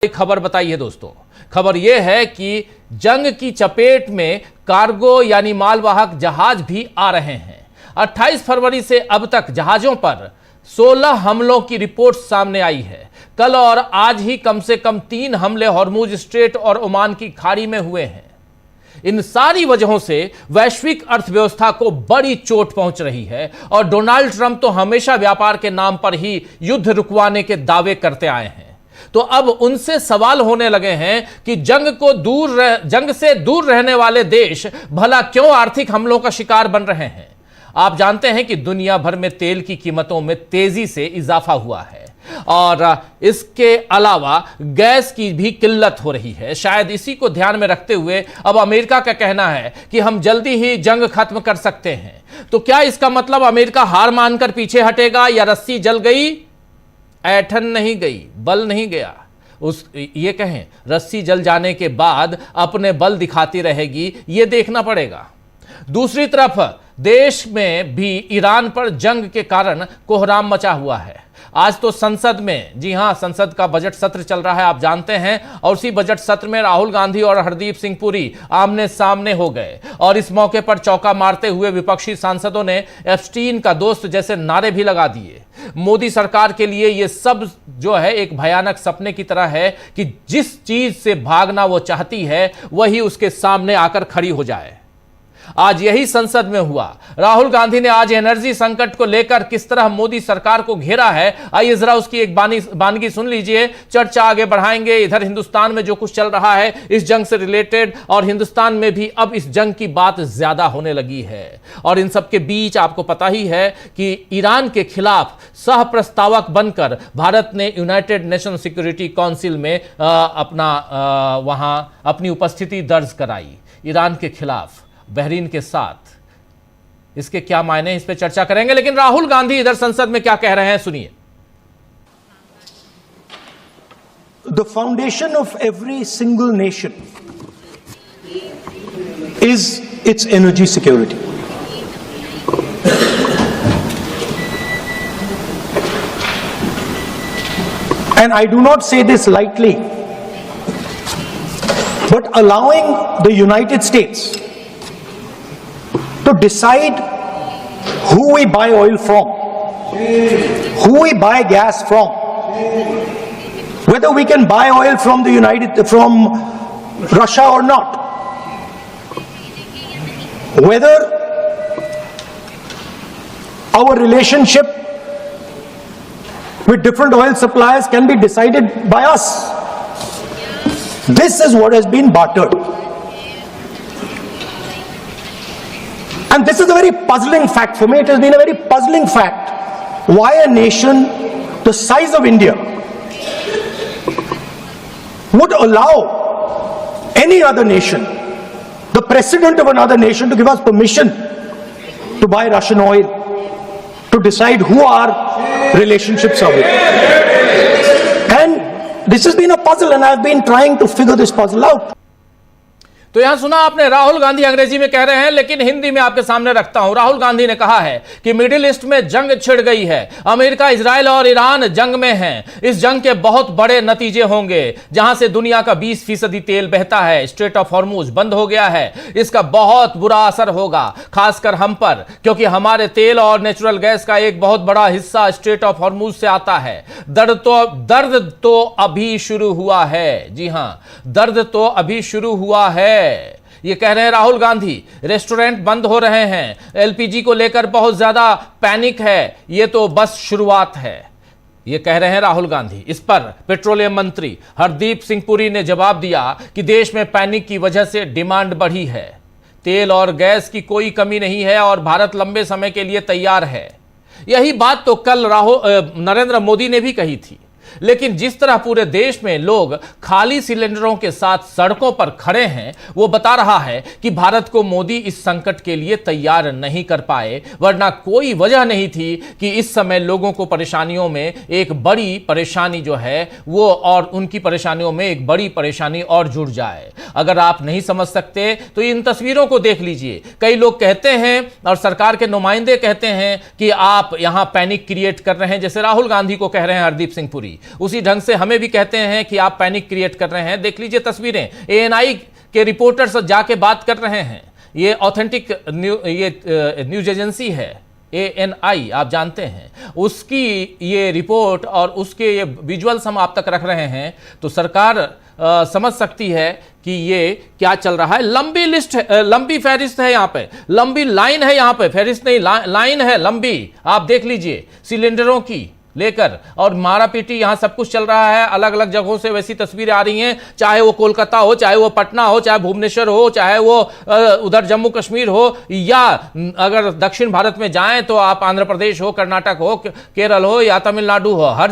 खबर बताइए दोस्तों। खबर यह है कि जंग की चपेट में कार्गो यानी मालवाहक जहाज भी आ रहे हैं। 28 फरवरी से अब तक जहाजों पर 16 हमलों की रिपोर्ट सामने आई है। कल और आज ही कम से कम 3 हमले हॉर्मुज स्ट्रेट और ओमान की खाड़ी में हुए हैं। इन सारी वजहों से वैश्विक अर्थव्यवस्था को बड़ी चोट पहुंच रही है और डोनाल्ड ट्रंप तो हमेशा व्यापार के नाम पर ही युद्ध रुकवाने के दावे करते आए हैं। तो अब उनसे सवाल होने लगे हैं कि जंग से दूर रहने वाले देश भला क्यों आर्थिक हमलों का शिकार बन रहे हैं। आप जानते हैं कि दुनिया भर में तेल की कीमतों में तेजी से इजाफा हुआ है और इसके अलावा गैस की भी किल्लत हो रही है। शायद इसी को ध्यान में रखते हुए अब अमेरिका का कहना है कि हम जल्दी ही जंग खत्म कर सकते हैं। तो क्या इसका मतलब अमेरिका हार मानकर पीछे हटेगा या रस्सी जल गई, ऐठन नहीं गई, बल नहीं गया। ये कहें रस्सी जल जाने के बाद अपने बल दिखाती रहेगी, ये देखना पड़ेगा। दूसरी तरफ देश में भी ईरान पर जंग के कारण कोहराम मचा हुआ है। आज तो संसद में, जी हां, संसद का बजट सत्र चल रहा है, आप जानते हैं, और उसी बजट सत्र में राहुल गांधी और हरदीप सिंह पुरी आमने सामने हो गए और इस मौके पर चौका मारते हुए विपक्षी सांसदों ने एप्स्टीन का दोस्त जैसे नारे भी लगा दिए। मोदी सरकार के लिए यह सब जो है एक भयानक सपने की तरह है कि जिस चीज से भागना वो चाहती है वही उसके सामने आकर खड़ी हो जाए। आज यही संसद में हुआ। राहुल गांधी ने आज एनर्जी संकट को लेकर किस तरह मोदी सरकार को घेरा है, आइए जरा उसकी एक बानगी सुन लीजिए। चर्चा आगे बढ़ाएंगे। इधर हिंदुस्तान में जो कुछ चल रहा है इस जंग से रिलेटेड, और हिंदुस्तान में भी अब इस जंग की बात ज्यादा होने लगी है। और इन सबके बीच आपको पता ही है कि ईरान के खिलाफ सह प्रस्तावक बनकर भारत ने यूनाइटेड नेशन सिक्योरिटी काउंसिल में वहां अपनी उपस्थिति दर्ज कराई ईरान के खिलाफ बहरीन के साथ। इसके क्या मायने, इस पे चर्चा करेंगे। लेकिन राहुल गांधी इधर संसद में क्या कह रहे हैं, सुनिए। The foundation of every single nation is its energy security. And I do not say this lightly, but allowing the United States to decide who we buy oil from, who we buy gas from, whether we can buy oil from Russia or not, whether our relationship with different oil suppliers can be decided by us. This is what has been bartered. And this is a very puzzling fact for me. It has been a very puzzling fact why a nation the size of India would allow any other nation, the president of another nation, to give us permission to buy Russian oil, to decide who our relationships are with. And this has been a puzzle, and I've been trying to figure this puzzle out. तो यहां सुना आपने, राहुल गांधी अंग्रेजी में कह रहे हैं, लेकिन हिंदी में आपके सामने रखता हूं। राहुल गांधी ने कहा है कि मिडिल ईस्ट में जंग छिड़ गई है, अमेरिका, इजराइल और ईरान जंग में हैं। इस जंग के बहुत बड़े नतीजे होंगे। जहां से दुनिया का 20% तेल बहता है, स्ट्रेट ऑफ हॉर्मुज बंद हो गया है, इसका बहुत बुरा असर होगा, खासकर हम पर, क्योंकि हमारे तेल और नेचुरल गैस का एक बहुत बड़ा हिस्सा स्ट्रेट ऑफ हॉर्मुज से आता है। दर्द तो अभी शुरू हुआ है। जी हां, दर्द तो अभी शुरू हुआ है, ये कह रहे हैं राहुल गांधी। रेस्टोरेंट बंद हो रहे हैं, एलपीजी को लेकर बहुत ज्यादा पैनिक है, ये तो बस शुरुआत है, ये कह रहे हैं राहुल गांधी। इस पर पेट्रोलियम मंत्री हरदीप सिंह पुरी ने जवाब दिया कि देश में पैनिक की वजह से डिमांड बढ़ी है, तेल और गैस की कोई कमी नहीं है और भारत लंबे समय के लिए तैयार है। यही बात तो कल नरेंद्र मोदी ने भी कही थी। लेकिन जिस तरह पूरे देश में लोग खाली सिलेंडरों के साथ सड़कों पर खड़े हैं, वो बता रहा है कि भारत को मोदी इस संकट के लिए तैयार नहीं कर पाए, वरना कोई वजह नहीं थी कि इस समय लोगों को परेशानियों में एक बड़ी परेशानी जो है वो, और उनकी परेशानियों में एक बड़ी परेशानी और जुड़ जाए। अगर आप नहीं समझ सकते तो इन तस्वीरों को देख लीजिए। कई लोग कहते हैं और सरकार के नुमाइंदे कहते हैं कि आप यहां पैनिक क्रिएट कर रहे हैं, जैसे राहुल गांधी को कह रहे हैं हरदीप सिंह पुरी, उसी ढंग से हमें भी कहते हैं कि आप पैनिक क्रिएट कर रहे हैं। देख लीजिए तस्वीरें, एएनआई के रिपोर्टर्स जाके बात कर रहे हैं। ये ऑथेंटिक न्यूज एजेंसी है एएनआई, आप जानते हैं, उसकी ये रिपोर्ट और उसके ये विजुअल्स हम आप तक रख रहे हैं, तो सरकार समझ सकती है कि ये क्या चल रहा है। लंबी लिस्ट है, लंबी फहरिस्त है, यहाँ पे लंबी लाइन है, यहाँ पे फहरिस्त नहीं लाइन है लंबी, आप देख लीजिए सिलेंडरों की लेकर, और मारा पीटी यहाँ सब कुछ चल रहा है। अलग अलग जगहों से वैसी तस्वीरें आ रही हैं, चाहे वो कोलकाता हो, चाहे वो पटना हो, चाहे भुवनेश्वर हो, चाहे वो उधर जम्मू कश्मीर हो, या अगर दक्षिण भारत में जाएं तो आप आंध्र प्रदेश हो, कर्नाटक हो, केरल हो या तमिलनाडु हो, हर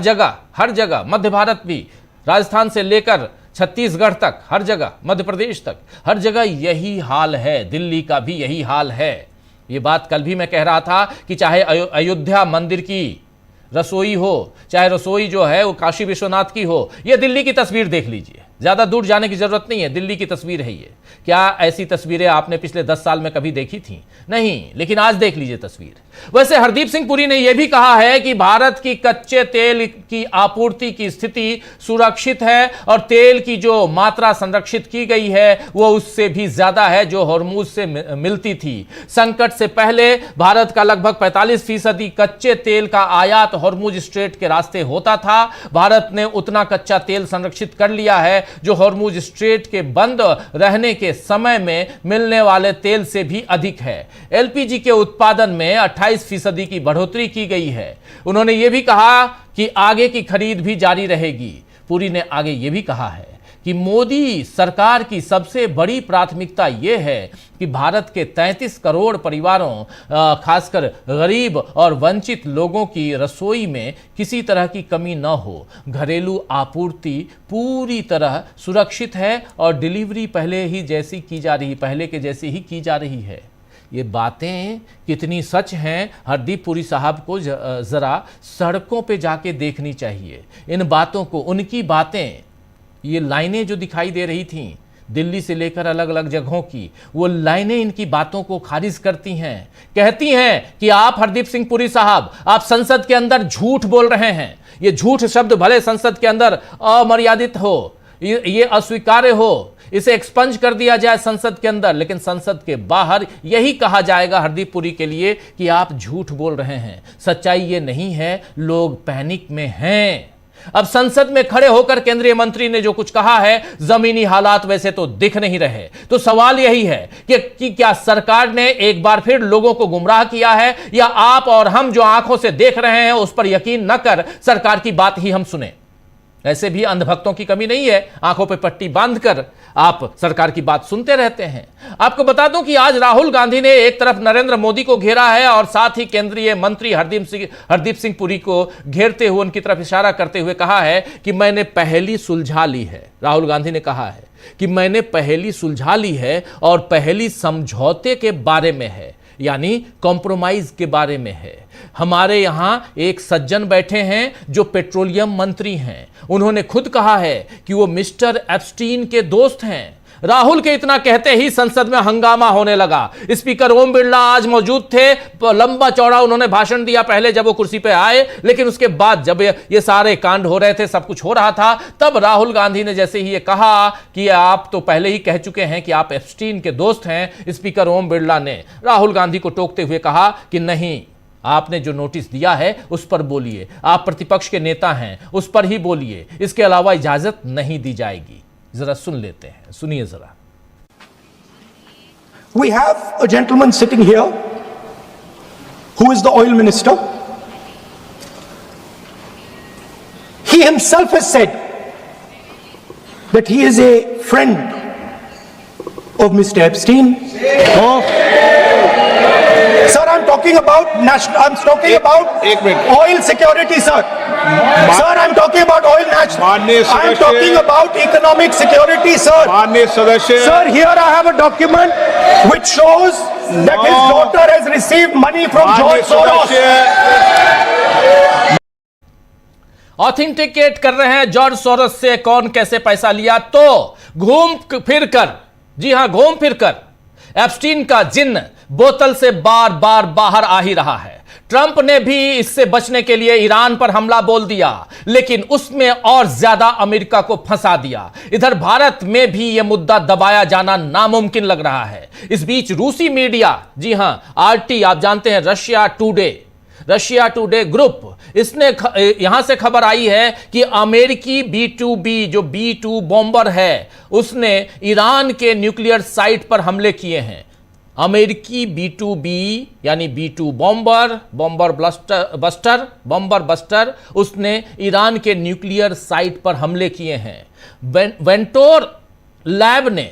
जगह, मध्य भारत भी, राजस्थान से लेकर छत्तीसगढ़ तक, हर जगह, मध्य प्रदेश तक, हर जगह यही हाल है। दिल्ली का भी यही हाल है। ये बात कल भी मैं कह रहा था कि चाहे अयोध्या मंदिर की रसोई हो, चाहे रसोई जो है वो काशी विश्वनाथ की हो, ये दिल्ली की तस्वीर देख लीजिए, ज्यादा दूर जाने की जरूरत नहीं है, दिल्ली की तस्वीर है ये। क्या ऐसी तस्वीरें आपने पिछले 10 साल में कभी देखी थी? नहीं, लेकिन आज देख लीजिए तस्वीर। वैसे हरदीप सिंह पुरी ने यह भी कहा है कि भारत की कच्चे तेल की आपूर्ति की स्थिति सुरक्षित है और तेल की जो मात्रा संरक्षित की गई है वो उससे भी ज्यादा है जो हॉर्मूज से मिलती थी। संकट से पहले भारत का लगभग 45% कच्चे तेल का आयात हॉर्मूज स्ट्रेट के रास्ते होता था। भारत ने उतना कच्चा तेल संरक्षित कर लिया है जो हॉर्मूज स्ट्रेट के बंद रहने के समय में मिलने वाले तेल से भी अधिक है। एलपीजी के उत्पादन में 28% की बढ़ोतरी की गई है। उन्होंने यह भी कहा कि आगे की खरीद भी जारी रहेगी। पुरी ने आगे यह भी कहा है कि मोदी सरकार की सबसे बड़ी प्राथमिकता यह है कि भारत के 33 करोड़ परिवारों, खासकर गरीब और वंचित लोगों की रसोई में किसी तरह की कमी न हो। घरेलू आपूर्ति पूरी तरह सुरक्षित है और डिलीवरी पहले के जैसी ही की जा रही है। ये बातें कितनी सच हैं, हरदीप पुरी साहब को जरा सड़कों पे जाके देखनी चाहिए। इन बातों को, उनकी बातें, ये लाइनें जो दिखाई दे रही थीं दिल्ली से लेकर अलग अलग जगहों की, वो लाइनें इनकी बातों को खारिज करती हैं। कहती हैं कि आप हरदीप सिंह पुरी साहब, आप संसद के अंदर झूठ बोल रहे हैं। ये झूठ शब्द भले संसद के अंदर अमर्यादित हो, ये अस्वीकार्य हो, इसे एक्सपंज कर दिया जाए संसद के अंदर, लेकिन संसद के बाहर यही कहा जाएगा हरदीप पुरी के लिए कि आप झूठ बोल रहे हैं। सच्चाई ये नहीं है, लोग पैनिक में हैं। अब संसद में खड़े होकर केंद्रीय मंत्री ने जो कुछ कहा है, जमीनी हालात वैसे तो दिख नहीं रहे। तो सवाल यही है कि क्या सरकार ने एक बार फिर लोगों को गुमराह किया है, या आप और हम जो आंखों से देख रहे हैं उस पर यकीन न कर सरकार की बात ही हम सुने। ऐसे भी अंधभक्तों की कमी नहीं है, आंखों पर पट्टी बांधकर आप सरकार की बात सुनते रहते हैं। आपको बता दूं कि आज राहुल गांधी ने एक तरफ नरेंद्र मोदी को घेरा है और साथ ही केंद्रीय मंत्री हरदीप सिंह पुरी को घेरते हुए उनकी तरफ इशारा करते हुए कहा है कि मैंने पहेली सुलझा ली है। राहुल गांधी ने कहा है कि मैंने पहेली सुलझा ली है और पहेली समझौते के बारे में है, यानी कॉम्प्रोमाइज के बारे में है। हमारे यहां एक सज्जन बैठे हैं जो पेट्रोलियम मंत्री हैं। उन्होंने खुद कहा है कि वो मिस्टर एप्स्टीन के दोस्त हैं। राहुल के इतना कहते ही संसद में हंगामा होने लगा। स्पीकर ओम बिरला आज मौजूद थे, लंबा चौड़ा उन्होंने भाषण दिया पहले जब वो कुर्सी पे आए, लेकिन उसके बाद जब ये सारे कांड हो रहे थे, सब कुछ हो रहा था, तब राहुल गांधी ने जैसे ही ये कहा कि आप तो पहले ही कह चुके हैं कि आप एप्स्टीन के दोस्त हैं, स्पीकर ओम बिरला ने राहुल गांधी को टोकते हुए कहा कि नहीं, आपने जो नोटिस दिया है उस पर बोलिए, आप प्रतिपक्ष के नेता हैं, उस पर ही बोलिए, इसके अलावा इजाजत नहीं दी जाएगी। जरा सुन लेते हैं, सुनिए जरा। We have a gentleman sitting here who is the oil minister. He himself has said that he is a friend of Mr. Epstein. Sir, I'm talking about oil security, sir. Sir, I'm talking about oil national. I'm talking about economic security, sir. Sir, here I have a document which shows that his daughter has received money from George Soros. Authenticate कर रहे हैं George Soros से कौन कैसे पैसा लिया, तो घूम फिर कर, जी हां घूम फिर कर एप्स्टीन का जिन्न बोतल से बार बार बाहर आ ही रहा है। ट्रंप ने भी इससे बचने के लिए ईरान पर हमला बोल दिया, लेकिन उसमें और ज्यादा अमेरिका को फंसा दिया। इधर भारत में भी यह मुद्दा दबाया जाना नामुमकिन लग रहा है। इस बीच रूसी मीडिया, जी हां आरटी, आप जानते हैं रशिया टुडे ग्रुप, इसने यहां से खबर आई है कि अमेरिकी B-2B जो B-2 बॉम्बर है, उसने ईरान के न्यूक्लियर साइट पर हमले किए हैं। अमेरिकी B-2B यानी B-2 बॉम्बर बस्टर, उसने ईरान के न्यूक्लियर साइट पर हमले किए हैं। वेंटोर लैब ने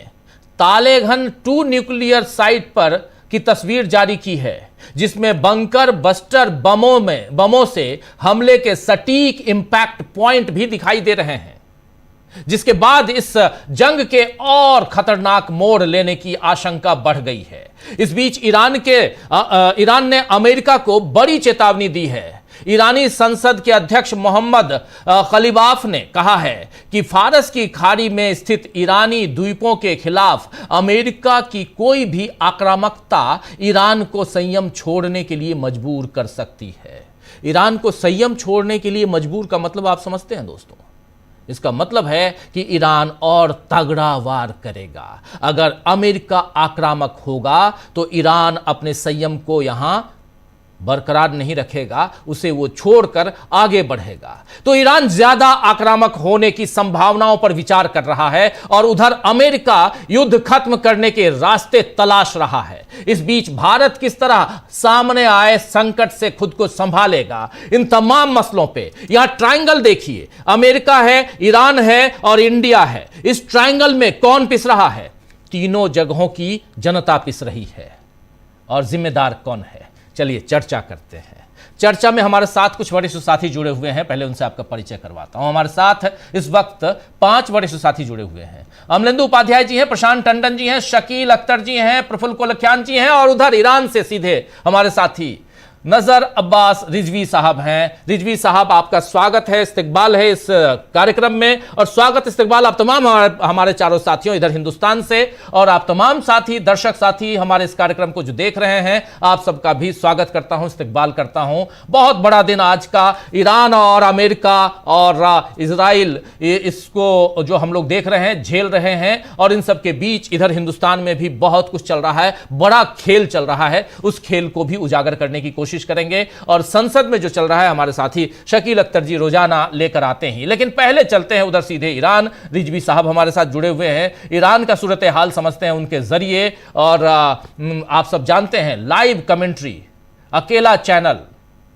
तालेगन 2 न्यूक्लियर साइट पर की तस्वीर जारी की है, जिसमें बंकर बस्टर बमों से हमले के सटीक इंपैक्ट पॉइंट भी दिखाई दे रहे हैं, जिसके बाद इस जंग के और खतरनाक मोड़ लेने की आशंका बढ़ गई है। इस बीच ईरान ने अमेरिका को बड़ी चेतावनी दी है। ईरानी संसद के अध्यक्ष मोहम्मद खलीबाफ ने कहा है कि फारस की खाड़ी में स्थित ईरानी द्वीपों के खिलाफ अमेरिका की कोई भी आक्रामकता ईरान को संयम छोड़ने के लिए मजबूर कर सकती है। ईरान को संयम छोड़ने के लिए मजबूर का मतलब आप समझते हैं दोस्तों? इसका मतलब है कि ईरान और तगड़ा वार करेगा। अगर अमेरिका आक्रामक होगा तो ईरान अपने संयम को यहां बरकरार नहीं रखेगा, उसे वो छोड़कर आगे बढ़ेगा। तो ईरान ज्यादा आक्रामक होने की संभावनाओं पर विचार कर रहा है और उधर अमेरिका युद्ध खत्म करने के रास्ते तलाश रहा है। इस बीच भारत किस तरह सामने आए संकट से खुद को संभालेगा, इन तमाम मसलों पे यहां ट्रायंगल देखिए, अमेरिका है, ईरान है और इंडिया है। इस ट्रायंगल में कौन पिस रहा है? तीनों जगहों की जनता पिस रही है। और जिम्मेदार कौन है? चलिए चर्चा करते हैं। चर्चा में हमारे साथ कुछ वरिष्ठ साथी जुड़े हुए हैं, पहले उनसे आपका परिचय करवाता हूं। हमारे साथ इस वक्त 5 वरिष्ठ साथी जुड़े हुए हैं। अमलेंदु उपाध्याय जी हैं, प्रशांत टंडन जी हैं, शकील अख्तर जी हैं, प्रफुल्ल कोलखियान जी हैं और उधर ईरान से सीधे हमारे साथी नजर अब्बास रिजवी साहब हैं। रिजवी साहब, आपका स्वागत है, इस्तकबाल है इस कार्यक्रम में, और स्वागत इस्तकबाल आप तमाम हमारे चारों साथियों इधर हिंदुस्तान से, और आप तमाम साथी दर्शक साथी हमारे इस कार्यक्रम को जो देख रहे हैं, आप सबका भी स्वागत करता हूं, इस्तकबाल करता हूं। बहुत बड़ा दिन आज का, ईरान और अमेरिका और इजराइल इसको जो हम लोग देख रहे हैं, झेल रहे हैं, और इन सब के बीच इधर हिंदुस्तान में भी बहुत कुछ चल रहा है, बड़ा खेल चल रहा है। उस खेल को भी उजागर करने की कोशिश करेंगे, और संसद में जो चल रहा है हमारे साथी शकील अख्तर जी रोजाना लेकर आते हैं। लेकिन पहले चलते हैं उधर सीधे ईरान। रिजवी साहब हमारे साथ जुड़े हुए हैं, ईरान का सूरत हाल समझते हैं उनके जरिए। और आप सब जानते हैं लाइव कमेंट्री, अकेला चैनल,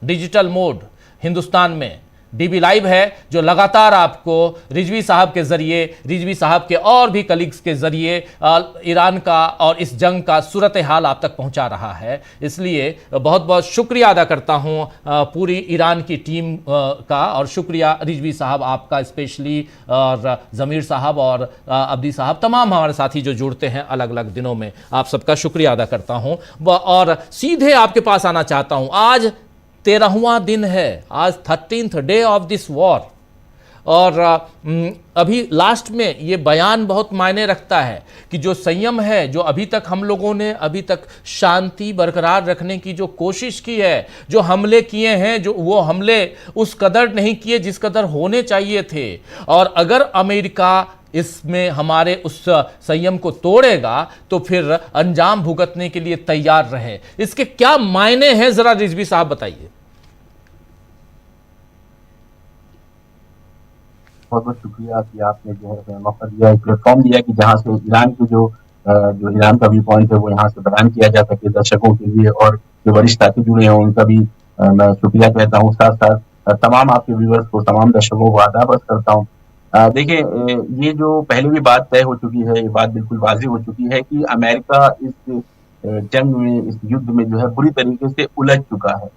डिजिटल मोड हिंदुस्तान में डीबी लाइव है, जो लगातार आपको रिजवी साहब के जरिए, रिजवी साहब के और भी कलीग्स के जरिए ईरान का और इस जंग का सूरत हाल आप तक पहुंचा रहा है। इसलिए बहुत बहुत शुक्रिया अदा करता हूं पूरी ईरान की टीम का, और शुक्रिया रिजवी साहब आपका स्पेशली, और जमीर साहब और अब्दी साहब, तमाम हमारे साथी जो जुड़ते हैं अलग अलग दिनों में, आप सबका शुक्रिया अदा करता हूं। और सीधे आपके पास आना चाहता हूं। आज 13वां दिन है, आज 13th day of this war, और अभी लास्ट में ये बयान बहुत मायने रखता है कि जो संयम है, जो अभी तक हम लोगों ने अभी तक शांति बरकरार रखने की जो कोशिश की है, जो हमले किए हैं, जो वो हमले उस कदर नहीं किए जिस कदर होने चाहिए थे। और अगर अमेरिका इसमें हमारे उस संयम को तोड़ेगा तो फिर अंजाम भुगतने के लिए तैयार रहे। इसके क्या मायने हैं, जरा रिजवी साहब बताइए। बहुत बहुत शुक्रिया कि आपने जो है मौका दिया, एक प्लेटफॉर्म दिया कि जहां से ईरान के जो ईरान का व्यू पॉइंट है वो यहाँ से बयान किया जा सके दर्शकों के लिए, और जो वरिष्ठ साथी जुड़े हैं उनका भी मैं शुक्रिया कहता हूँ। साथ साथ तमाम आपके व्यूअर्स को, तमाम दर्शकों को आदाब करता हूँ। देखिए, ये जो पहले भी बात तय हो चुकी है, ये बात बिल्कुल वाज़ेह हो चुकी है कि अमेरिका इस जंग में, इस युद्ध में जो है बुरी तरीके से उलझ चुका है।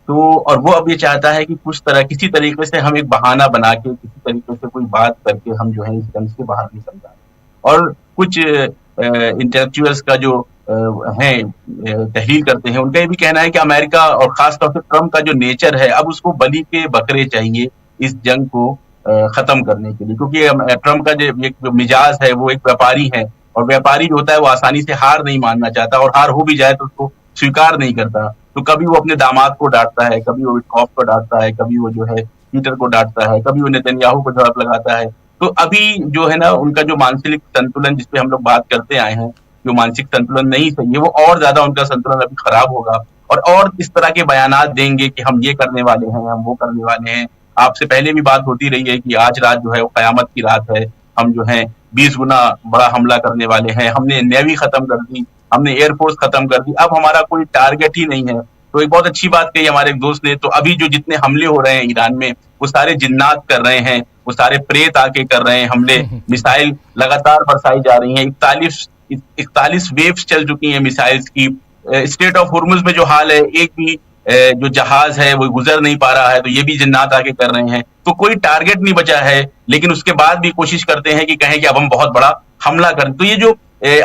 तो और वो अब ये चाहता है कि किसी तरीके से हम एक बहाना बना के, किसी तरीके से कोई बात करके हम जो है इस जंग से बाहर निकल जाए। और कुछ इंटेलेक्चुअल्स का जो हैं, तहलील करते हैं, उनका ये भी कहना है कि अमेरिका और खासतौर से ट्रम्प का जो नेचर है, अब उसको बलि के बकरे चाहिए, इस जंग को खत्म करने के लिए, क्योंकि ट्रंप का जो मिजाज है वो एक व्यापारी है, और व्यापारी जो होता है वो आसानी से हार नहीं मानना चाहता, और हार हो भी जाए तो उसको स्वीकार नहीं करता। तो कभी वो अपने दामाद को डांटता है, कभी वो विटकॉफ को डांटता है, कभी वो जो है पीटर को डांटता है, कभी वो नेतन्याहू को जवाब लगाता है। तो अभी जो है ना उनका जो मानसिक संतुलन जिसपे हम लोग बात करते आए हैं, जो मानसिक संतुलन नहीं सही है, वो और ज्यादा उनका संतुलन अभी खराब होगा, और इस तरह के बयानात देंगे कि हम ये करने वाले हैं, हम वो करने वाले हैं। आपसे पहले भी बात होती रही है कि आज रात जो है वो कयामत की रात है, हम जो है 20 गुना बड़ा हमला करने वाले हैं, हमने नेवी खत्म कर दी, हमने एयरफोर्स खत्म कर दी, अब हमारा कोई टारगेट ही नहीं है। तो एक बहुत अच्छी बात कही हमारे एक दोस्त ने, तो अभी जो जितने हमले हो रहे हैं ईरान में, वो सारे जिन्नात कर रहे हैं, वो सारे प्रेत आके कर रहे हैं हमले, मिसाइल लगातार बरसाई जा रही हैं, 41 वेव्स चल चुकी हैं मिसाइल्स की। स्टेट ऑफ हुर्मुज में जो हाल है, एक भी जो जहाज है वो गुजर नहीं पा रहा है, तो ये भी जिन्नात आके कर रहे हैं। तो कोई टारगेट नहीं बचा है, लेकिन उसके बाद भी कोशिश करते हैं कि कहें कि अब हम बहुत बड़ा हमला करें। तो ये जो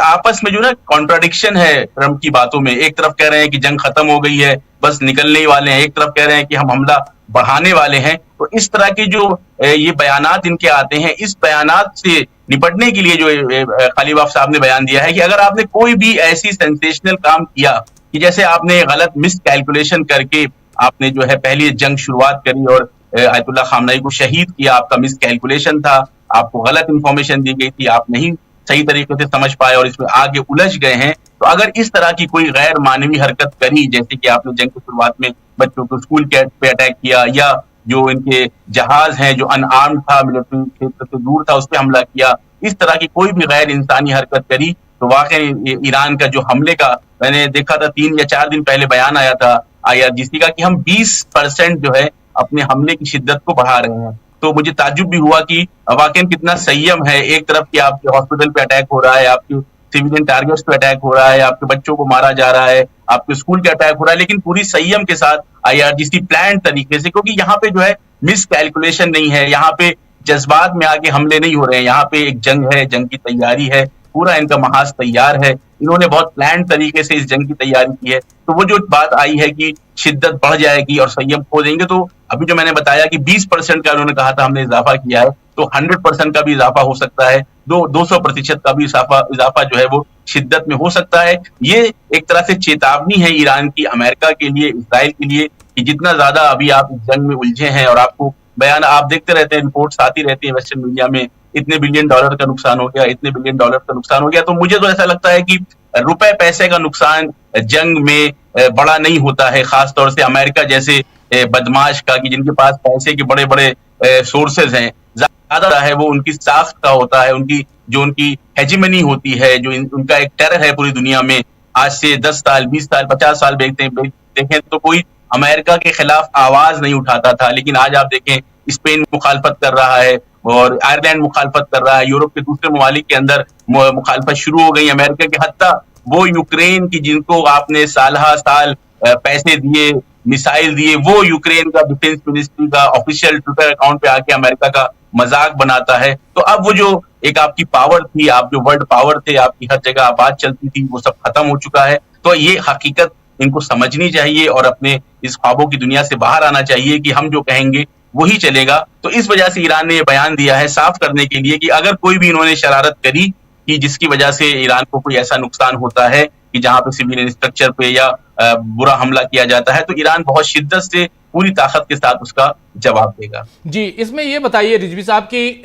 आपस में जो ना कॉन्ट्राडिक्शन है ट्रंप की बातों में, एक तरफ कह रहे हैं कि जंग खत्म हो गई है, बस निकलने ही वाले हैं, एक तरफ कह रहे हैं कि हम हमला बढ़ाने वाले हैं। तो इस तरह की जो ये बयानात इनके आते हैं, इस बयानात से निपटने के लिए जो खलीबाफ साहब ने बयान दिया है कि अगर आपने कोई भी ऐसी सेंसेशनल काम किया कि जैसे आपने गलत मिस कैलकुलेशन करके आपने जो है पहली जंग शुरुआत करी और आयतुल्लाह खामनेई को शहीद किया, आपका मिस कैलकुलेशन था, आपको गलत इंफॉर्मेशन दी गई थी, आप नहीं सही तरीके से समझ पाए और इसमें आगे उलझ गए हैं। तो अगर इस तरह की कोई गैर मानवीय हरकत करी, जैसे कि आपने जंग की शुरुआत में बच्चों को स्कूल पे अटैक किया, या जो इनके जहाज हैं जो अनआर्म्ड था, मिलिट्री क्षेत्र से दूर था, उस पर हमला किया, इस तरह की कोई भी गैर इंसानी हरकत करी, तो वाकई ईरान का जो हमले का मैंने देखा था 3 या 4 दिन पहले बयान आया था IRGC का कि हम 20% जो है अपने हमले की शिद्दत को बढ़ा रहे हैं। तो मुझे ताज्जुब भी हुआ कि वाकई कितना संयम है। एक तरफ कि आपके हॉस्पिटल पे अटैक हो रहा है, आपके सिविलियन टारगेट्स पे अटैक हो रहा है, आपके बच्चों को मारा जा रहा है, आपके स्कूल पे अटैक हो रहा है, लेकिन पूरी संयम के साथ IRGC प्लान तरीके से, क्योंकि यहाँ पे जो है मिस कैलकुलेशन नहीं है, यहाँ पे जज्बात में आके हमले नहीं हो रहे हैं, यहाँ पे एक जंग है, जंग की तैयारी है, पूरा इनका महाज तैयार है, इन्होंने बहुत प्लान तरीके से इस जंग की तैयारी की है। तो वो जो बात आई है कि शिद्दत बढ़ जाएगी और संयम खो देंगे, तो अभी जो मैंने बताया कि 20% का उन्होंने कहा था हमने इजाफा किया है, तो 100% का भी इजाफा हो सकता है, 200% का भी इजाफा जो है वो शिद्दत में हो सकता है। ये एक तरह से चेतावनी है ईरान की, अमेरिका के लिए, इजराइल के लिए, कि जितना ज्यादा अभी आप इस जंग में उलझे हैं, और आपको बयान आप देखते रहते हैं, रिपोर्ट्स आती रहती है वेस्टर्न मीडिया में, इतने बिलियन डॉलर का नुकसान हो गया, इतने बिलियन डॉलर का नुकसान हो गया। तो मुझे तो ऐसा लगता है कि रुपए पैसे का नुकसान जंग में बड़ा नहीं होता है, खासतौर से अमेरिका जैसे बदमाश का, कि जिनके पास पैसे के बड़े बड़े सोर्सेज हैं, ज्यादा है वो उनकी साख्त का होता है, उनकी हेजिमनी होती है, जो उनका एक टेरर है पूरी दुनिया में। आज से 10 साल 20 साल 50 साल देखें तो कोई अमेरिका के खिलाफ आवाज नहीं उठाता था, लेकिन आज आप देखें स्पेन मुखालफत कर रहा है और आयरलैंड मुखालफत कर रहा है, यूरोप के दूसरे ममालिक के अंदर मुखालफत शुरू हो गई अमेरिका के। हत्ता वो यूक्रेन की जिनको आपने साल पैसे दिए, मिसाइल दिए, वो यूक्रेन का डिफेंस मिनिस्ट्री का ऑफिशियल ट्विटर अकाउंट पे आके अमेरिका का मजाक बनाता है। तो अब वो जो एक आपकी पावर थी, आप जो वर्ल्ड पावर थे, आपकी हर जगह आवाज चलती थी, वो सब खत्म हो चुका है। तो ये हकीकत इनको समझनी चाहिए और अपने इस ख्वाबों की दुनिया से बाहर आना चाहिए कि हम जो कहेंगे वही चलेगा। तो इस वजह से ईरान ने ये बयान दिया है साफ करने के लिए कि अगर कोई भी इन्होंने शरारत करी कि जिसकी वजह से ईरान को कोई ऐसा नुकसान होता है कि जहां पे सिविलियन स्ट्रक्चर पे या बुरा हमला किया जाता है, तो ईरान बहुत शिद्दत से पूरी ताकत के साथ उसका जवाब देगा। जी, इसमें ये बताइए रिजवी साहब की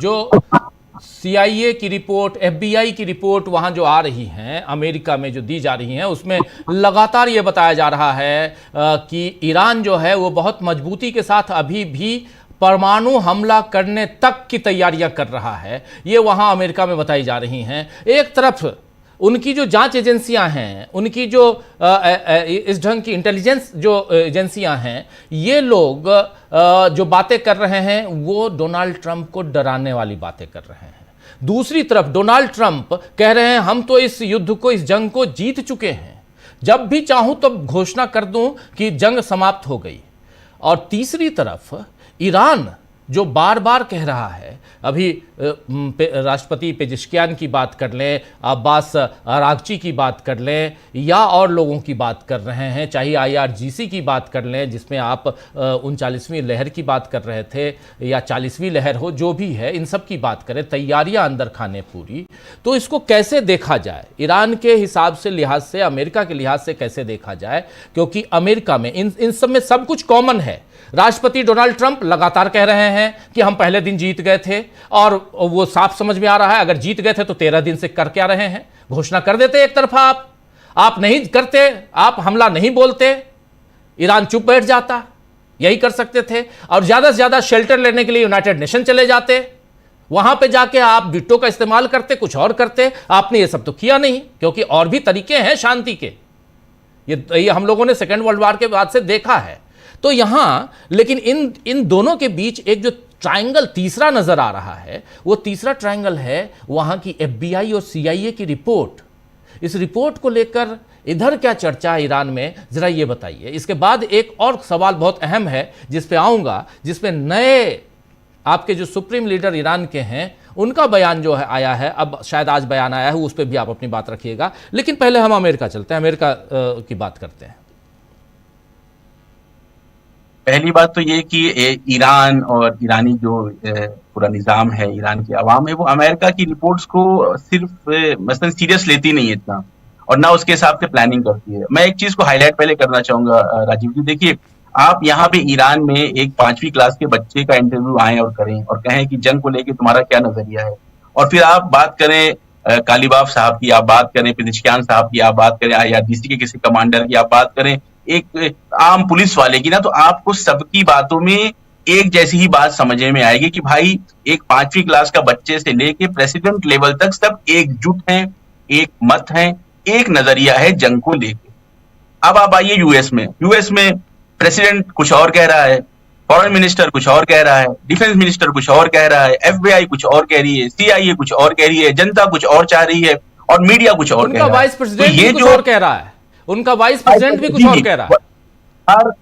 जो CIA की रिपोर्ट, FBI की रिपोर्ट वहां जो आ रही हैं अमेरिका में जो दी जा रही हैं, उसमें लगातार ये बताया जा रहा है कि ईरान जो है वो बहुत मजबूती के साथ अभी भी परमाणु हमला करने तक की तैयारियां कर रहा है। ये वहां अमेरिका में बताई जा रही हैं। एक तरफ उनकी जो जांच एजेंसियां हैं, उनकी जो इस ढंग की इंटेलिजेंस जो एजेंसियां हैं, ये लोग जो बातें कर रहे हैं वो डोनाल्ड ट्रंप को डराने वाली बातें कर रहे हैं। दूसरी तरफ डोनाल्ड ट्रंप कह रहे हैं हम तो इस युद्ध को, इस जंग को जीत चुके हैं, जब भी चाहूं तब घोषणा कर दूं कि जंग समाप्त हो गई। और तीसरी तरफ ईरान जो बार बार कह रहा है, अभी राष्ट्रपति पेजेश्कियान की बात कर लें, अब्बास अरागची की बात कर लें, या और लोगों की बात कर रहे हैं, चाहे IRGC की बात कर लें जिसमें आप 39वीं लहर की बात कर रहे थे, या 40वीं लहर हो, जो भी है, इन सब की बात करें, तैयारियां अंदर खाने पूरी, तो इसको कैसे देखा जाए? ईरान के हिसाब से, लिहाज से, अमेरिका के लिहाज से कैसे देखा जाए? क्योंकि अमेरिका में इन सब में सब कुछ कॉमन है। राष्ट्रपति डोनाल्ड ट्रंप लगातार कह रहे हैं कि हम पहले दिन जीत गए थे, और वो साफ समझ में आ रहा है, अगर जीत गए थे तो 13 दिन से कर क्या रहे हैं? घोषणा कर देते एक तरफा, आप नहीं करते, आप हमला नहीं बोलते, ईरान चुप बैठ जाता, यही कर सकते थे। और ज्यादा से ज्यादा शेल्टर लेने के लिए यूनाइटेड नेशन चले जाते, वहां पे जाके आप वीटो का इस्तेमाल करते, कुछ और करते। आपने ये सब तो किया नहीं, क्योंकि और भी तरीके हैं शांति के, ये हम लोगों ने सेकेंड वर्ल्ड वॉर के बाद से देखा है। तो यहां लेकिन इन दोनों के बीच एक जो ट्रायंगल तीसरा नजर आ रहा है, वो तीसरा ट्रायंगल है वहां की FBI और CIA की रिपोर्ट। इस रिपोर्ट को लेकर इधर क्या चर्चा है ईरान में, जरा ये बताइए। इसके बाद एक और सवाल बहुत अहम है जिस पे आऊंगा, जिसमें नए आपके जो सुप्रीम लीडर ईरान के हैं उनका बयान जो है आया है, अब शायद आज बयान आया है, उस पर भी आप अपनी बात रखिएगा। लेकिन पहले हम अमेरिका चलते हैं, अमेरिका की बात करते हैं। पहली बात तो ये कि ईरान और ईरानी जो पूरा निजाम है, ईरान की आवाम है, वो अमेरिका की रिपोर्ट्स को सिर्फ मसलन सीरियस लेती नहीं है इतना, और ना उसके हिसाब से प्लानिंग करती है। मैं एक चीज को हाईलाइट पहले करना चाहूंगा राजीव जी। देखिए, आप यहाँ पे ईरान में एक 5वीं क्लास के बच्चे का इंटरव्यू आए और करें और कहें कि जंग को लेके तुम्हारा क्या नजरिया है, और फिर आप बात करें कालीबाफ साहब की, आप बात करें पेजेश्कियान साहब की, आप बात करें IRGC के किसी कमांडर की, आप बात करें एक आम पुलिस वाले की, ना तो आपको सबकी बातों में एक जैसी ही बात समझ में आएगी कि भाई एक 5वीं क्लास का बच्चे से लेके प्रेसिडेंट लेवल तक सब एकजुट हैं, एक मत है, एक नजरिया है जंग को लेके। अब आप आइए यूएस में प्रेसिडेंट कुछ और कह रहा है, फॉरेन मिनिस्टर कुछ और कह रहा है, डिफेंस मिनिस्टर कुछ और कह रहा है, FBI कुछ और कह रही है, CIA कुछ और कह रही है, जनता कुछ और चाह रही है, और मीडिया कुछ और कह रहा है। वाइस प्रेसिडेंट भी कुछ और कह रहा है, उनका वाइस प्रेसिडेंट भी कुछ और कह रहा है।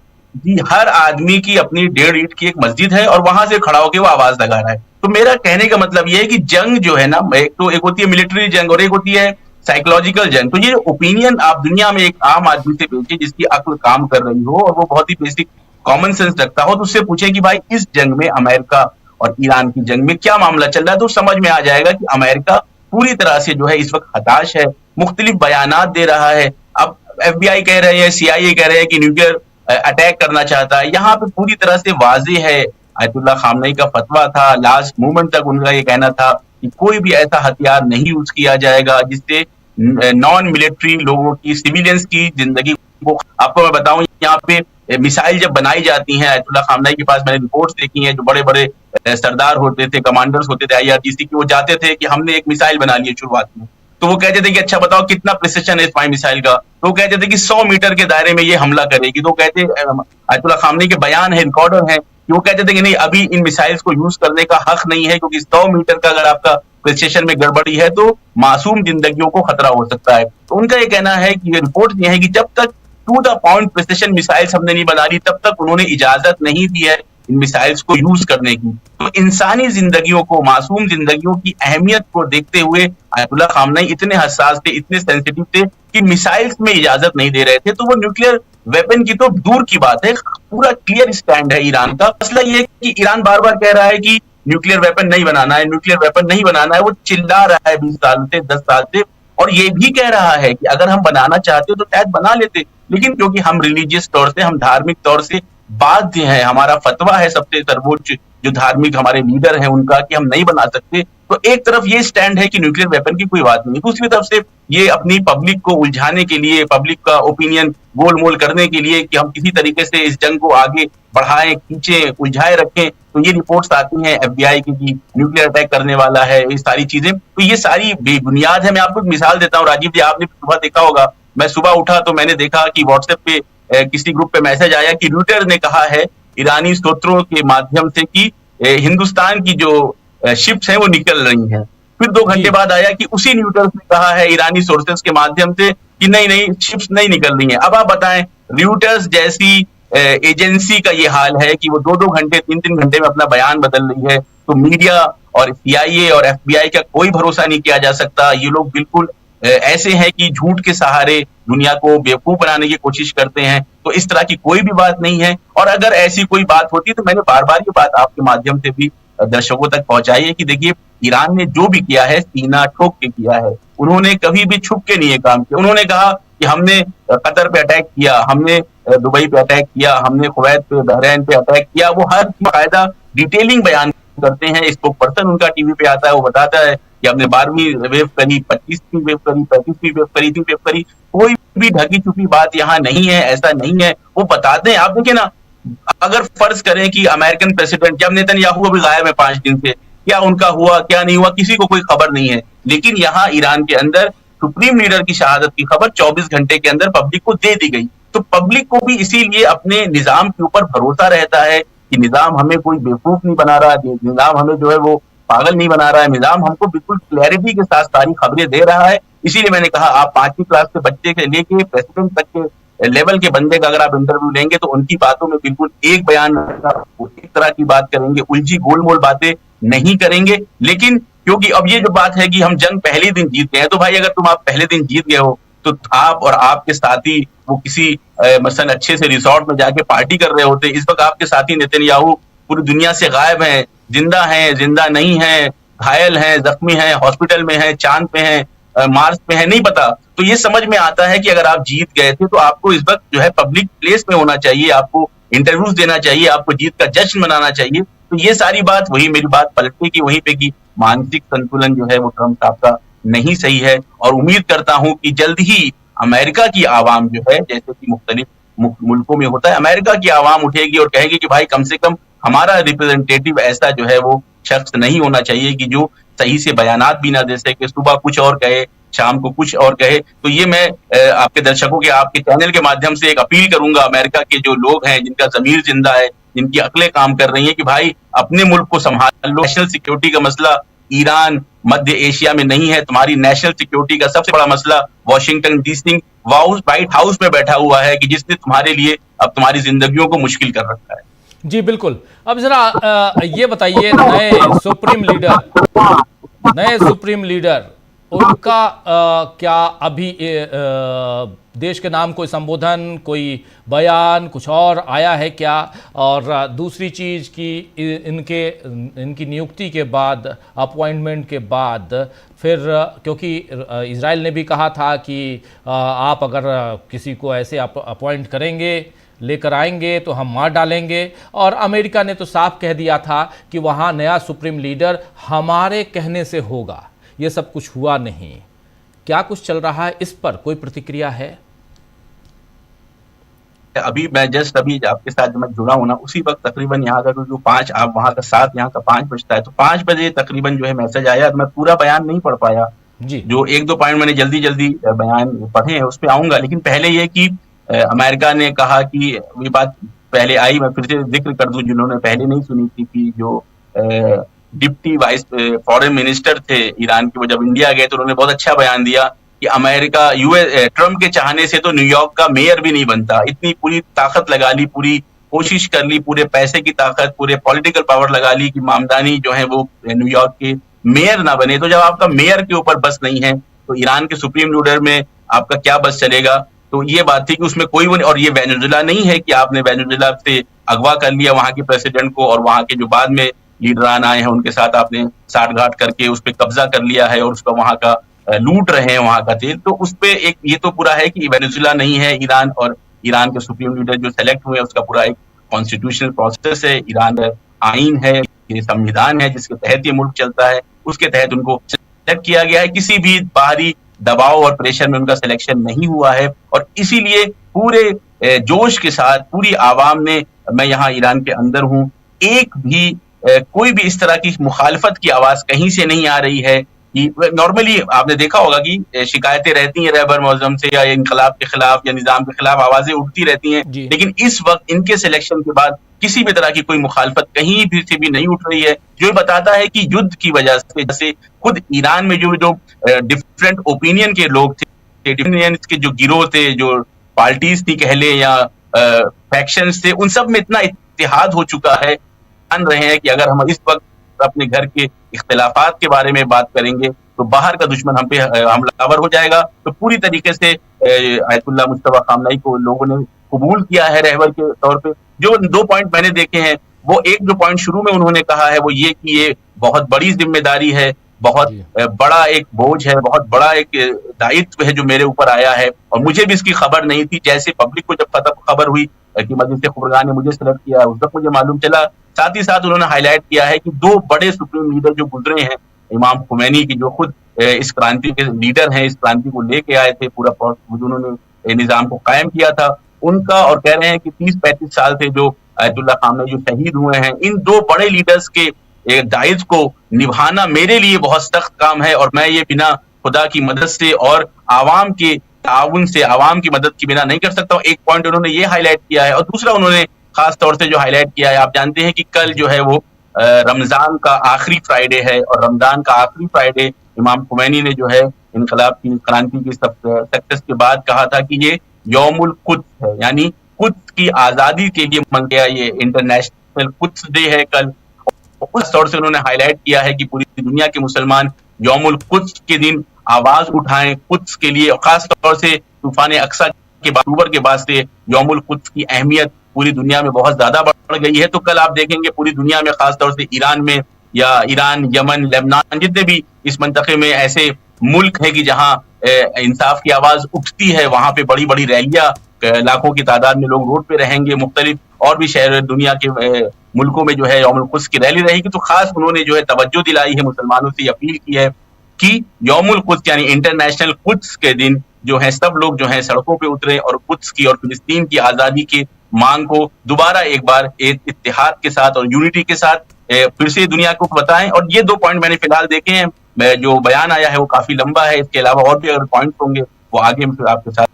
हर आदमी की अपनी 1.5 ईंट की एक मस्जिद है, और वहां से खड़ा होकर वो आवाज लगा रहा है। तो मेरा कहने का मतलब ये है कि जंग जो है ना, एक होती है मिलिट्री जंग और एक होती है साइकोलॉजिकल जंग। तो ये ओपिनियन आप दुनिया में एक आम आदमी से पूछिए जिसकी अक्ल काम कर रही हो और वो बहुत ही बेसिक कॉमन सेंस रखता हो, तो उससे पूछें कि भाई इस जंग में, अमेरिका और ईरान की जंग में क्या मामला चल रहा है, तो समझ में आ जाएगा कि अमेरिका पूरी तरह से जो है इस वक्त हताश है, मुख्तलिफ बयानात दे रहा है। अब FBI कह रहे हैं, CIA कह रहे हैं कि न्यूक्लियर अटैक करना चाहता है। यहाँ पे पूरी तरह से वाजे है, आयतुल्लाह खामनेई का फतवा था, लास्ट मोमेंट तक उनका ये कहना था कि कोई भी ऐसा हथियार नहीं यूज किया जाएगा जिससे नॉन मिलिट्री लोगों की, सिविलियंस की जिंदगी को। आपको मैं बताऊं, यहाँ पे मिसाइल जब बनाई जाती हैं, आयतुल्लाह खामनेई के पास मैंने रिपोर्ट्स देखी हैं, जो बड़े बड़े सरदार होते थे, कमांडर्स होते थे IRGC के, वो जाते थे कि हमने एक मिसाइल बना ली है शुरुआत में, तो वो कहते थे कि अच्छा बताओ कितना प्रिसिशन है इस मिसाइल का, तो वो कहते थे कि 100 मीटर के दायरे में ये हमला करेगी। तो कहते, आयतुल्लाह खामनेई के बयान है, रिकॉर्डर है, कि वो कहते थे कि नहीं, अभी इन मिसाइल्स को यूज करने का हक नहीं है, क्योंकि 100 मीटर का अगर आपका प्रिसिशन में गड़बड़ी है तो मासूम जिंदगियों को खतरा हो सकता है। तो उनका ये कहना है कि ये रिपोर्ट ये है कि जब तक to the point precision missiles हमने नहीं बना ली, तब तक उन्होंने इजाजत नहीं दी है इन मिसाइल्स को यूज करने की। तो इंसानी जिंदगियों को, मासूम जिंदगियों की अहमियत को देखते हुए आयतुल्लाह खामनेई इतने हसास थे, इतने सेंसिटिव थे कि मिसाइल्स में इजाजत नहीं दे रहे थे। तो वो न्यूक्लियर वेपन की तो दूर की बात है, पूरा क्लियर स्टैंड है ईरान का। मसला ये है कि ईरान बार बार कह रहा है कि न्यूक्लियर वेपन नहीं बनाना है, न्यूक्लियर वेपन नहीं बनाना है, वो चिल्ला रहा है 20 साल से, 10 साल से, और ये भी कह रहा है कि अगर हम बनाना चाहते हो तो शायद बना लेते, लेकिन क्योंकि हम रिलीजियस तौर से, हम धार्मिक तौर से बाध्य हैं, हमारा फतवा है सबसे सर्वोच्च जो धार्मिक हमारे लीडर हैं उनका, कि हम नहीं बना सकते। तो एक तरफ ये स्टैंड है कि न्यूक्लियर वेपन की कोई बात नहीं, दूसरी तरफ से ये अपनी पब्लिक को उलझाने के लिए, पब्लिक का ओपिनियन गोलमोल करने के लिए कि हम किसी तरीके से इस जंग को आगे बढ़ाएं, खींचें, उलझाए रखें, तो ये रिपोर्ट्स आती हैं FBI की कि न्यूक्लियर अटैक करने वाला है, ये सारी चीजें, तो ये सारी बेबुनियाद है। मैं आपको एक मिसाल देता हूँ राजीव जी, आपने सुबह देखा होगा, मैं सुबह उठा तो मैंने देखा कि व्हाट्सएप पे किसी ग्रुप पे मैसेज आया कि रॉयटर्स ने कहा है ईरानी सूत्रों के माध्यम से कि हिंदुस्तान की जो शिप्स हैं वो निकल रही हैं। फिर 2 घंटे बाद आया कि उसी रॉयटर्स ने कहा है ईरानी सोर्सेस के माध्यम से कि नहीं, शिप्स नहीं निकल रही हैं। अब आप बताएं, रॉयटर्स जैसी एजेंसी का ये हाल है कि वो 2-2 घंटे 3-3 घंटे में अपना बयान बदल रही है, तो मीडिया और CIA और FBI का कोई भरोसा नहीं किया जा सकता। ये लोग बिल्कुल ऐसे हैं कि झूठ के सहारे दुनिया को बेवकूफ बनाने की कोशिश करते हैं। तो इस तरह की कोई भी बात नहीं है, और अगर ऐसी कोई बात होती तो मैंने बार बार ये बात आपके माध्यम से भी दर्शकों तक पहुंचाई है कि देखिए, ईरान ने जो भी किया है सीना ठोक के किया है। उन्होंने कभी भी छुप के नहीं ये काम किया। उन्होंने कहा कि हमने कतर पे अटैक किया, हमने दुबई पे अटैक किया, हमने कुवैत पे, बहरीन पे अटैक किया। वो हर बाकायदा डिटेलिंग बयान करते हैं। स्पोक पर्सन उनका टीवी पे आता है, वो बताता है कि हमने 12वीं वेव करी, 25वीं वेव करी, 35वीं वेव करी, 3 वेव करी। कोई भी ढकी छुपी बात यहाँ नहीं है, ऐसा नहीं है, वो बताते हैं। आप देखिए ना, अगर फर्ज करें कि अमेरिकन प्रेसिडेंट, जब नेतन्याहू अभी गायब है 5 दिन से, क्या उनका हुआ क्या नहीं हुआ किसी को कोई खबर नहीं है। लेकिन यहाँ ईरान के अंदर सुप्रीम लीडर की शहादत की खबर 24 घंटे के अंदर पब्लिक को दे दी गई। तो पब्लिक को भी इसीलिए अपने निजाम के ऊपर भरोसा रहता है कि निजाम हमें कोई बेवकूफ नहीं बना रहा, निजाम हमें जो है वो पागल नहीं बना रहा है, निजाम हमको बिल्कुल क्लैरिटी के साथ सारी खबरें दे रहा है। इसीलिए मैंने कहा, आप 5वीं क्लास के बच्चे से लेके प्रेसिडेंट तक के लेवल के बंदे का अगर आप इंटरव्यू लेंगे तो उनकी बातों में बिल्कुल एक बयान, एक तरह की बात करेंगे, उलझी गोलमोल बातें नहीं करेंगे। लेकिन क्योंकि अब ये जो बात है कि हम जंग पहले दिन जीत गए हैं, तो भाई अगर तुम आप पहले दिन जीत गए हो तो आप और आपके साथी वो किसी मसलन अच्छे से रिसोर्ट में जाके पार्टी कर रहे होते। इस वक्त आपके साथी नेतन्याहू पूरी दुनिया से गायब हैं, जिंदा नहीं है, घायल हैं, जख्मी हैं, हॉस्पिटल में हैं, चांद पे हैं, मार्स पे हैं, नहीं पता। तो ये समझ में आता है कि अगर आप जीत गए थे तो आपको इस वक्त जो है पब्लिक प्लेस में होना चाहिए, आपको इंटरव्यूज देना चाहिए, आपको जीत का जश्न मनाना चाहिए। तो ये सारी बात, वही मेरी बात पलटने की वहीं पे कि मानसिक संतुलन जो है वो ट्रम्प साहब का नहीं सही है। और उम्मीद करता हूं कि जल्द ही अमेरिका की आवाम जो है, जैसे कि मुख्तलिफ मुल्कों में होता है, अमेरिका की आवाम उठेगी और कहेगी कि भाई कम से कम हमारा रिप्रेजेंटेटिव ऐसा जो है वो शख्स नहीं होना चाहिए कि जो सही से बयानात भी ना दे सके, सुबह कुछ और कहे, शाम को कुछ और कहे। तो ये मैं आपके दर्शकों के, आपके चैनल के माध्यम से एक अपील करूंगा अमेरिका के जो लोग हैं, जिनका जमीर जिंदा है, जिनकी अक्लें काम कर रही हैं, कि भाई अपने मुल्क को संभाल लो। नेशनल सिक्योरिटी का मसला ईरान मध्य एशिया में नहीं है, तुम्हारी नेशनल सिक्योरिटी का सबसे बड़ा मसला वाशिंगटन डीसी व्हाइट हाउस में बैठा हुआ है, कि जिसने तुम्हारे लिए अब तुम्हारी जिंदगियों को मुश्किल कर रखा है। जी बिल्कुल। अब जरा ये बताइए, नए सुप्रीम लीडर उनका क्या अभी देश के नाम कोई संबोधन, कोई बयान, कुछ और आया है क्या? और दूसरी चीज़ कि इनकी नियुक्ति के बाद, अपॉइंटमेंट के बाद फिर, क्योंकि इजराइल ने भी कहा था कि आप अगर किसी को ऐसे अपॉइंट करेंगे, लेकर आएंगे तो हम मार डालेंगे, और अमेरिका ने तो साफ कह दिया था कि वहाँ नया सुप्रीम लीडर हमारे कहने से होगा। ये सब कुछ हुआ नहीं। क्या कुछ चल रहा है, इस पर कोई प्रतिक्रिया है? अभी मैं जस्ट अभी आपके साथ जब मैं जुड़ा हूं ना, उसी वक्त तकरीबन यहाँ का जो 5, आप वहां का 7, यहाँ का 5 बजता है, तो 5 बजे तकरीबन जो है मैसेज आया। मैं पूरा बयान नहीं पढ़ पाया जी, जो 1-2 पॉइंट मैंने जल्दी बयान पढ़े हैं उस पर आऊंगा। लेकिन पहले ये कि अमेरिका ने कहा कि ये बात पहले आई, मैं फिर से जिक्र कर दूं जिन्होंने पहले नहीं सुनी थी, कि जो डिप्टी वाइस फॉरेन मिनिस्टर थे ईरान के, वो जब इंडिया गए तो उन्होंने बहुत अच्छा बयान दिया कि अमेरिका ट्रम्प के चाहने से तो न्यूयॉर्क का मेयर भी नहीं बनता। इतनी पूरी ताकत लगा ली, पूरी कोशिश कर ली, पूरे पैसे की ताकत, पूरे पॉलिटिकल पावर लगा ली कि मामदानी जो है वो न्यूयॉर्क के मेयर ना बने। तो जब आपका मेयर के ऊपर बस नहीं है तो ईरान के सुप्रीम लीडर में आपका क्या बस चलेगा? तो ये बात थी कि उसमें कोई वो नहीं। और ये वेनेजुएला नहीं है कि आपने वेनेजुएला से अगवा कर लिया वहां के प्रेसिडेंट को, और वहां के जो बाद में लीडरान आए हैं उनके साथ आपने साठगांठ करके उस पर कब्जा कर लिया है और उसका वहां का लूट रहे हैं वहां का तेल। तो उस पे एक ये तो पूरा है कि वेनेजुएला नहीं है ईरान, और ईरान के सुप्रीम लीडर जो सेलेक्ट हुए उसका पूरा एक कॉन्स्टिट्यूशनल प्रोसेस है। ईरान का आईन है, ये संविधान है जिसके तहत ये मुल्क चलता है, उसके तहत उनको सेलेक्ट किया गया है। किसी भी बाहरी दबाव और प्रेशर में उनका सिलेक्शन नहीं हुआ है, और इसीलिए पूरे जोश के साथ पूरी आवाम ने, मैं यहाँ ईरान के अंदर हूँ, एक भी कोई भी इस तरह की मुखालफत की आवाज कहीं से नहीं आ रही है। कि नॉर्मली आपने देखा होगा कि शिकायतें रहती हैं रहबर मौजम से, या इनकलाब के खिलाफ या निजाम के खिलाफ आवाजें उठती रहती हैं, लेकिन इस वक्त इनके सिलेक्शन के बाद किसी भी तरह की कोई मुखालफत कहीं भी से भी नहीं उठ रही है, जो बताता है कि युद्ध की वजह से खुद ईरान में जो डिफरेंट ओपिनियन के लोग थे, डिफरेंट के जो गिरोह थे, जो पार्टीज थी कह ले, या फैक्शंस थे, उन सब में इतना इत्तेहाद हो चुका है, जान रहे हैं कि अगर हम इस वक्त अपने घर के इख्तिलाफात के बारे में बात करेंगे तो बाहर का दुश्मन हम पे हमलावर हो जाएगा। तो पूरी तरीके से आयतुल्लाह मुज्तबा खामनई को लोगों ने कबूल किया है रहबर के तौर पे। जो 2 पॉइंट मैंने देखे हैं, वो एक जो पॉइंट शुरू में उन्होंने कहा है वो ये कि ये बहुत बड़ी जिम्मेदारी है, बहुत बड़ा एक बोझ है, बहुत बड़ा एक दायित्व है जो मेरे ऊपर आया है, और मुझे भी इसकी खबर नहीं थी। जैसे पब्लिक को जब खबर हुई कि मजलिस खबरगान ने मुझे सेलेक्ट किया, उस वक्त मुझे मालूम चला। साथ ही साथ उन्होंने हाईलाइट किया है कि 2 बड़े सुप्रीम लीडर जो गुजरे हैं, इमाम खुमैनी की जो खुद इस क्रांति के लीडर हैं, इस क्रांति को लेके आए थे, पूरा उन्होंने निजाम को कायम किया था, उनका, और कह रहे हैं कि 30-35 साल से जो आयतुल्लाह खामनई जो शहीद हुए हैं, इन 2 बड़े लीडर्स के दायित्व को निभाना मेरे लिए बहुत सख्त काम है, और मैं ये बिना खुदा की मदद से और आवाम के ताउन से, आवाम की मदद के बिना नहीं कर सकता हूँ। एक पॉइंट उन्होंने ये हाईलाइट किया है, और दूसरा उन्होंने खास तौर से जो हाईलाइट किया है, आप जानते हैं कि कल जो है वो रमजान का आखिरी फ्राइडे है, और रमजान का आखिरी फ्राइडे इमाम खुमैनी ने जो है इनकलाब की क्रांति की सक्सेस के बाद कहा था कि ये यौमुल कुद्स है, यानी कुद्स की आजादी के लिए मन गया, ये इंटरनेशनल कुद्स डे है कल। उस तौर से उन्होंने हाईलाइट किया है कि पूरी दुनिया के मुसलमान यौमुल कुद्स के दिन आवाज उठाएं कुद्स के लिए, और खास तौर से तूफान अक्सा के अक्टूबर के बाद से यौमुल कुद्स की अहमियत पूरी दुनिया में बहुत ज्यादा बढ़ गई है। तो कल आप देखेंगे पूरी दुनिया में, खास तौर से ईरान में, या ईरान, यमन, लेबनान, जितने भी इस मंतके में ऐसे मुल्क है कि जहां इंसाफ की आवाज उठती है, वहां पे बड़ी बड़ी रैलियां, लाखों की तादाद में लोग रोड पे रहेंगे। मुख्तलिफ और भी शहर दुनिया के मुल्कों में जो है यौमुल कुद्स की रैली रहेगी। तो खास उन्होंने जो है तवज्जो दिलाई है, मुसलमानों से अपील की है कि यौमुल कुद्स यानी इंटरनेशनल कुद्स के दिन जो है सब लोग जो है सड़कों पे उतरे, और कुद्स की और फिलिस्तीन की आजादी की मांग को दोबारा एक बार एक इत्तेहाद के साथ और यूनिटी के साथ फिर से दुनिया को बताएं। और ये 2 पॉइंट मैंने फिलहाल देखे हैं, जो बयान आया है वो काफी लंबा है, इसके अलावा और भी अगर पॉइंट होंगे वो आगे हम आपके साथ।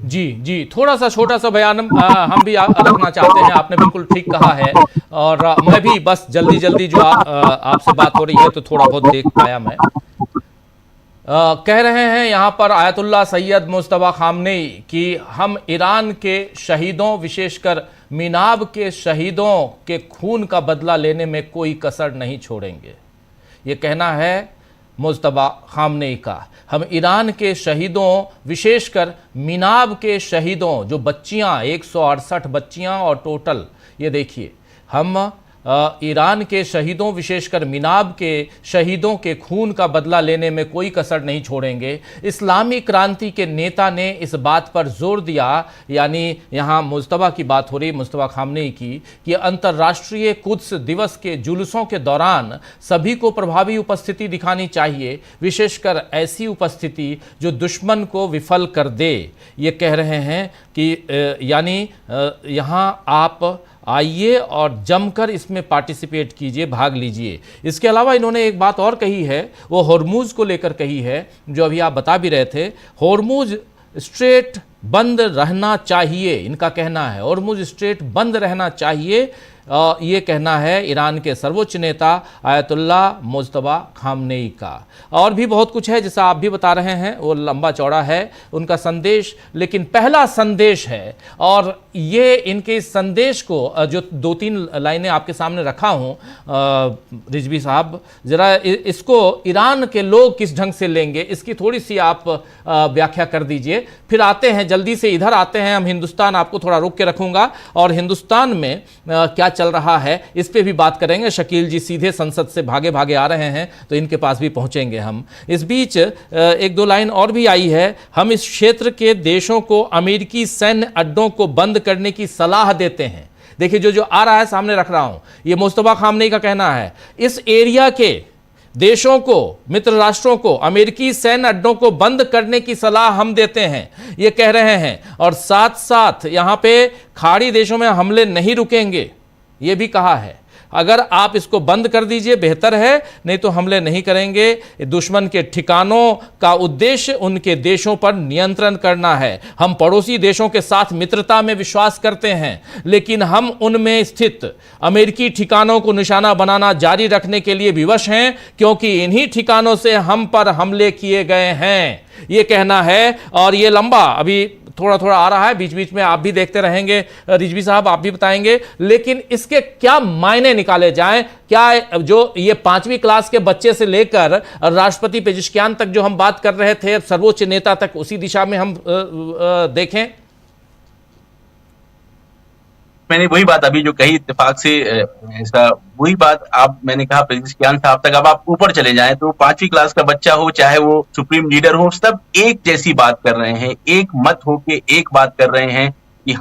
जी, थोड़ा सा छोटा सा बयान हम भी रखना चाहते हैं। आपने बिल्कुल ठीक कहा है, और मैं भी बस जल्दी जो आपसे बात हो रही है तो थोड़ा बहुत देख पाया मैं। कह रहे हैं यहाँ पर आयतुल्लाह सैयद मुज्तबा खामनई कि हम ईरान के शहीदों, विशेषकर मिनाब के शहीदों के खून का बदला लेने में कोई कसर नहीं छोड़ेंगे। ये कहना है मुज्तबा खामनई का। हम ईरान के शहीदों, विशेषकर मिनाब के शहीदों, जो बच्चियाँ 168 बच्चियाँ और टोटल, ये देखिए, हम ईरान के शहीदों, विशेषकर मिनाब के शहीदों के खून का बदला लेने में कोई कसर नहीं छोड़ेंगे। इस्लामी क्रांति के नेता ने इस बात पर जोर दिया, यानी यहाँ मुज्तबा की बात हो रही, मुज्तबा खामनई की, कि अंतर्राष्ट्रीय कुद्स दिवस के जुलूसों के दौरान सभी को प्रभावी उपस्थिति दिखानी चाहिए, विशेषकर ऐसी उपस्थिति जो दुश्मन को विफल कर दे। ये कह रहे हैं कि यानी यहाँ आप आइए और जमकर इसमें पार्टिसिपेट कीजिए, भाग लीजिए। इसके अलावा इन्होंने एक बात और कही है, वो हॉर्मुज को लेकर कही है, जो अभी आप बता भी रहे थे। हॉर्मुज स्ट्रेट बंद रहना चाहिए, इनका कहना है, हॉर्मुज स्ट्रेट बंद रहना चाहिए। ये कहना है ईरान के सर्वोच्च नेता आयतुल्लाह मुज्तबा खामनई का। और भी बहुत कुछ है जैसा आप भी बता रहे हैं, वो लंबा चौड़ा है उनका संदेश, लेकिन पहला संदेश है, और ये इनके संदेश को जो 2-3 लाइनें आपके सामने रखा हूँ रिजवी साहब, ज़रा इसको ईरान के लोग किस ढंग से लेंगे, इसकी थोड़ी सी आप व्याख्या कर दीजिए। फिर आते हैं, जल्दी से इधर आते हैं हम हिंदुस्तान, आपको थोड़ा रोक के रखूँगा, और हिंदुस्तान में क्या चल रहा है इस पे भी बात करेंगे। शकील जी सीधे संसद से भागे भागे आ रहे हैं, तो इनके पास भी पहुंचेंगे हम। इस बीच 1-2 लाइन और भी आई है। हम इस क्षेत्र के देशों को अमेरिकी सैन्य अड्डों को बंद करने की सलाह देते हैं। देखिए जो आ रहा है सामने रख रहा हूं, ये मुज्तबा खामनई का कहना है। इस एरिया के देशों को, मित्र राष्ट्रों को अमेरिकी सैन्य अड्डों को बंद करने की सलाह हम देते हैं, ये कह रहे हैं। और साथ साथ यहां पे खाड़ी देशों में हमले नहीं रुकेंगे, ये भी कहा है। अगर आप इसको बंद कर दीजिए बेहतर है, नहीं तो हमले नहीं करेंगे। दुश्मन के ठिकानों का उद्देश्य उनके देशों पर नियंत्रण करना है। हम पड़ोसी देशों के साथ मित्रता में विश्वास करते हैं, लेकिन हम उनमें स्थित अमेरिकी ठिकानों को निशाना बनाना जारी रखने के लिए विवश हैं, क्योंकि इन्हीं ठिकानों से हम पर हमले किए गए हैं, ये कहना है। और ये लंबा, अभी थोड़ा थोड़ा आ रहा है, बीच बीच में आप भी देखते रहेंगे, रिजवी साहब आप भी बताएंगे, लेकिन इसके क्या मायने निकाले जाएं? क्या जो ये 5वीं क्लास के बच्चे से लेकर राष्ट्रपति पेजिशकियान तक जो हम बात कर रहे थे, सर्वोच्च नेता तक, उसी दिशा में हम देखें? मैंने वही बात अभी जो कही इत्तेफाक से ऐसा वही बात मैंने कहा पेजिशकियान साहब तक। अब आप ऊपर चले जाएं तो 5वीं क्लास का बच्चा हो चाहे वो सुप्रीम लीडर हो, सब एक जैसी बात कर रहे हैं, एक मत होके एक बात कर रहे हैं कि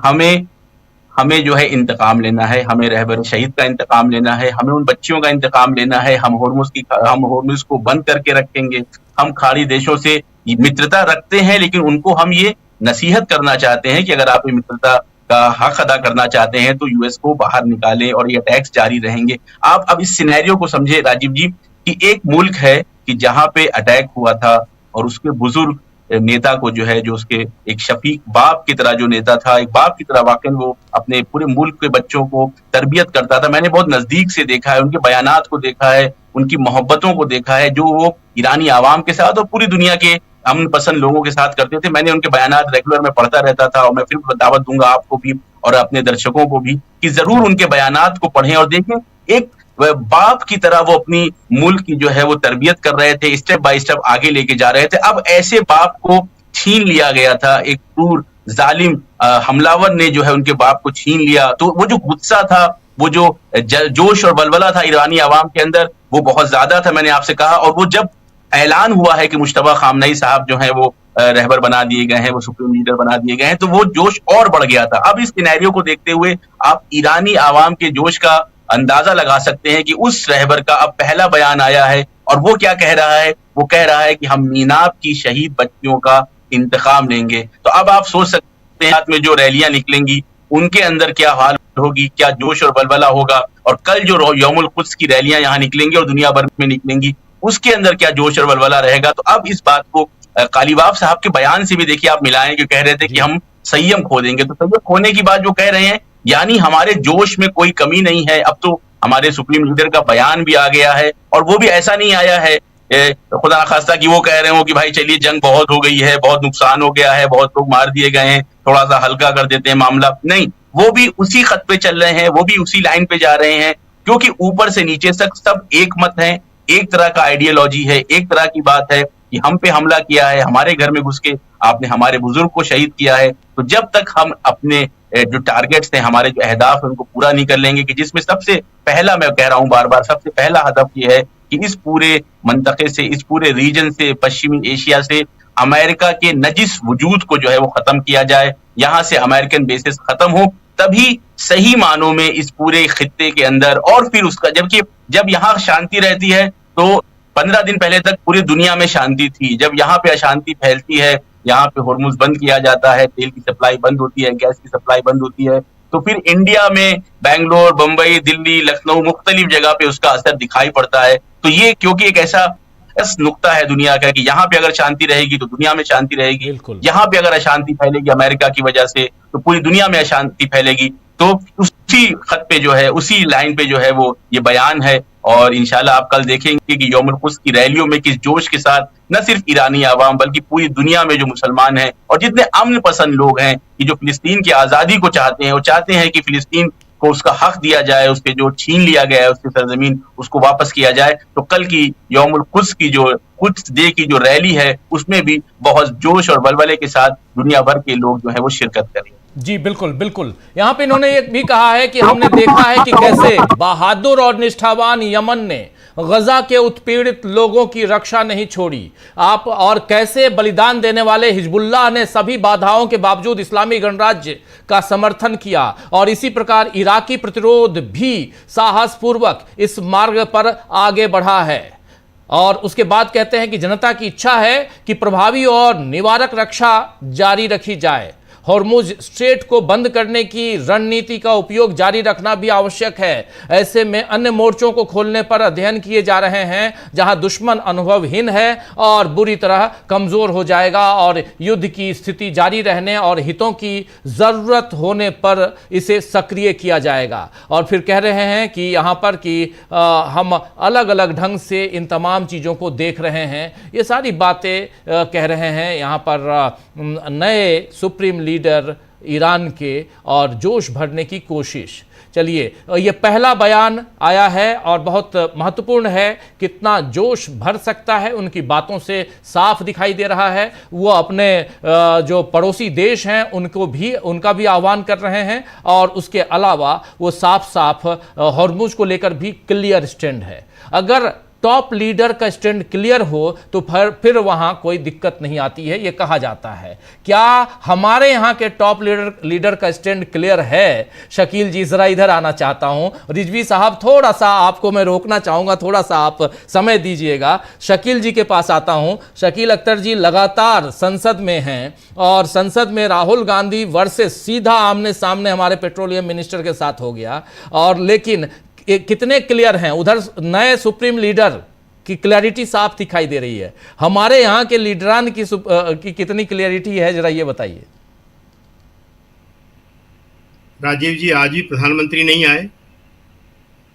हमें जो है इंतकाम लेना है, हमें रहबर शहीद का इंतकाम लेना है, हमें उन बच्चियों का इंतकाम लेना है, हम होर्मुज को बंद करके रखेंगे, हम खाड़ी देशों से मित्रता रखते हैं, लेकिन उनको हम ये नसीहत करना चाहते हैं कि अगर आप ये मित्रता का हक अदा करना चाहते हैं तो यूएस को बाहर निकालें और ये अटैक्स जारी रहेंगे। आप अब इस सिनेरियो को समझे राजीव जी कि एक मुल्क है कि जहां पे अटैक हुआ था और उसके बुजुर्ग नेता को जो है, जो उसके एक शफीक बाप की तरह जो नेता था, एक बाप की तरह वाकई वो अपने पूरे मुल्क के बच्चों को तरबियत करता था। मैंने बहुत नजदीक से देखा है, उनके बयानात को देखा है, उनकी मोहब्बतों को देखा है, जो वो ईरानी आवाम के साथ और पूरी दुनिया के अमन पसंद लोगों के साथ करते थे। मैंने उनके बयानात रेगुलर में पढ़ता रहता था और मैं फिर दावत दूंगा आपको भी और अपने दर्शकों को भी कि जरूर उनके बयानात को पढ़ें और देखें। एक बाप की तरह वो अपनी मुल्क की जो है वो तरबियत कर रहे थे, स्टेप बाय स्टेप आगे लेके जा रहे थे। अब ऐसे बाप को छीन लिया गया था, एक क्रूर जालिम हमलावर ने जो है उनके बाप को छीन लिया। तो वो जो गुस्सा था, वो जो जोश और बलबला था ईरानी आवाम के अंदर, वो बहुत ज्यादा था, मैंने आपसे कहा। और वो जब ऐलान हुआ है कि मुश्तबा खामनई साहब जो है वो रहबर बना दिए गए हैं, वो सुप्रीम लीडर बना दिए गए हैं, तो वो जोश और बढ़ गया था। अब इस सिनेरियो को देखते हुए आप ईरानी आवाम के जोश का अंदाजा लगा सकते हैं कि उस रहबर का अब पहला बयान आया है और वो क्या कह रहा है? वो कह रहा है कि हम मीनाब की शहीद बच्चियों का इंतकाम लेंगे। तो अब आप सोच सकते हैं में जो रैलियां निकलेंगी उनके अंदर क्या हाल होगी, क्या जोश और बलबला होगा। और कल जो यौमुल कुद्स की रैलियां यहाँ निकलेंगी और दुनिया भर में निकलेंगी, उसके अंदर क्या जोश और बलबला रहेगा। तो अब इस बात को कालीबाफ साहब के बयान से भी देखिए आप मिलाएं, कि कह रहे थे कि हम संयम खो देंगे। तो संयम खोने की बात जो कह रहे हैं, यानी हमारे जोश में कोई कमी नहीं है। अब तो हमारे सुप्रीम लीडर का बयान भी आ गया है और वो भी ऐसा नहीं आया है खुदा खास्ता कि वो कह रहे हो कि भाई चलिए जंग बहुत हो गई है, बहुत नुकसान हो गया है, बहुत लोग मार दिए गए हैं, थोड़ा सा हल्का कर देते हैं मामला। नहीं, वो भी उसी खत पे चल रहे हैं, वो भी उसी लाइन पे जा रहे हैं, क्योंकि ऊपर से नीचे तक सब एक मत है, एक तरह का आइडियोलॉजी है, एक तरह की बात है कि हम पे हमला किया है, हमारे घर में घुस के आपने हमारे बुजुर्ग को शहीद किया है। तो जब तक हम अपने जो टारगेट्स हैं, हमारे जो अहदाफ है, उनको पूरा नहीं कर लेंगे, कि जिसमें सबसे पहला, मैं कह रहा हूं बार बार, सबसे पहला हदफ ये है कि इस पूरे मंतके से, इस पूरे रीजन से, पश्चिमी एशिया से अमेरिका के नजिस वजूद को जो है वो खत्म किया जाए, यहां से अमेरिकन बेसिस खत्म हो, तभी सही मानों में इस पूरे खित्ते के अंदर। और फिर उसका जब यहाँ शांति रहती है तो 15 दिन पहले तक पूरी दुनिया में शांति थी। जब यहाँ पे अशांति फैलती है, यहाँ पे होर्मुज बंद किया जाता है, तेल की सप्लाई बंद होती है, गैस की सप्लाई बंद होती है, तो फिर इंडिया में बेंगलोर, बंबई, दिल्ली, लखनऊ, मुख्तलिफ जगह पे उसका असर दिखाई पड़ता है। तो ये क्योंकि एक ऐसा नुक्ता है दुनिया का कि यहाँ पे अगर शांति रहेगी तो दुनिया में शांति रहेगी, यहाँ पे अगर अशांति फैलेगी अमेरिका की वजह से तो पूरी दुनिया में अशांति फैलेगी। तो उसी खत पे जो है, उसी लाइन पे जो है वो ये बयान है। और इंशाल्लाह आप कल देखेंगे कि यौमुल कुद्स की रैलियों में किस जोश के साथ न सिर्फ ईरानी आवाम बल्कि पूरी दुनिया में जो मुसलमान हैं और जितने अमन पसंद लोग हैं, कि जो फिलिस्तीन की आजादी को चाहते हैं, वो चाहते हैं कि फिलिस्तीन को उसका हक दिया जाए, उसके जो छीन लिया गया है उसकी सरजमीन उसको वापस किया जाए। तो कल की यौमुल कुद्स की जो कुद्स डे की जो रैली है, उसमें भी बहुत जोश और बलबले के साथ दुनिया भर के लोग जो है वो शिरकत करेंगे। जी बिल्कुल बिल्कुल। यहाँ पे इन्होंने ये भी कहा है कि हमने देखा है कि कैसे बहादुर और निष्ठावान यमन ने गजा के उत्पीड़ित लोगों की रक्षा नहीं छोड़ी, आप और कैसे बलिदान देने वाले हिजबुल्लाह ने सभी बाधाओं के बावजूद इस्लामी गणराज्य का समर्थन किया, और इसी प्रकार इराकी प्रतिरोध भी साहसपूर्वक इस मार्ग पर आगे बढ़ा है। और उसके बाद कहते हैं कि जनता की इच्छा है कि प्रभावी और निवारक रक्षा जारी रखी जाए। हॉर्मुज स्ट्रेट को बंद करने की रणनीति का उपयोग जारी रखना भी आवश्यक है। ऐसे में अन्य मोर्चों को खोलने पर अध्ययन किए जा रहे हैं जहां दुश्मन अनुभवहीन है और बुरी तरह कमजोर हो जाएगा और युद्ध की स्थिति जारी रहने और हितों की जरूरत होने पर इसे सक्रिय किया जाएगा। और फिर कह रहे हैं कि यहां पर कि हम अलग अलग ढंग से इन तमाम चीजों को देख रहे हैं। ये सारी बातें कह रहे हैं यहां पर नए सुप्रीम लीडर ईरान के और जोश भरने की कोशिश। चलिए, ये पहला बयान आया है और बहुत महत्वपूर्ण है। कितना जोश भर सकता है उनकी बातों से साफ दिखाई दे रहा है। वो अपने जो पड़ोसी देश हैं उनका भी आह्वान कर रहे हैं और उसके अलावा वो साफ साफ हॉर्मुज को लेकर भी क्लियर स्टैंड है। अगर टॉप लीडर का स्टैंड क्लियर हो तो फिर वहां कोई दिक्कत नहीं आती है, यह कहा जाता है। क्या हमारे यहां के टॉप लीडर का स्टैंड क्लियर है? शकील जी, जरा इधर आना चाहता हूं। रिजवी साहब, थोड़ा सा आपको मैं रोकना चाहूंगा, थोड़ा सा आप समय दीजिएगा। शकील जी के पास आता हूं। शकील अख्तर जी लगातार संसद में हैं और संसद में राहुल गांधी वर्सेस सीधा आमने सामने हमारे पेट्रोलियम मिनिस्टर के साथ हो गया। और लेकिन कितने क्लियर हैं? उधर नए सुप्रीम लीडर की क्लैरिटी साफ दिखाई दे रही है। हमारे यहां के लीडरान की कितनी क्लैरिटी है, जरा ये बताइए। राजीव जी, आज भी प्रधानमंत्री नहीं आए।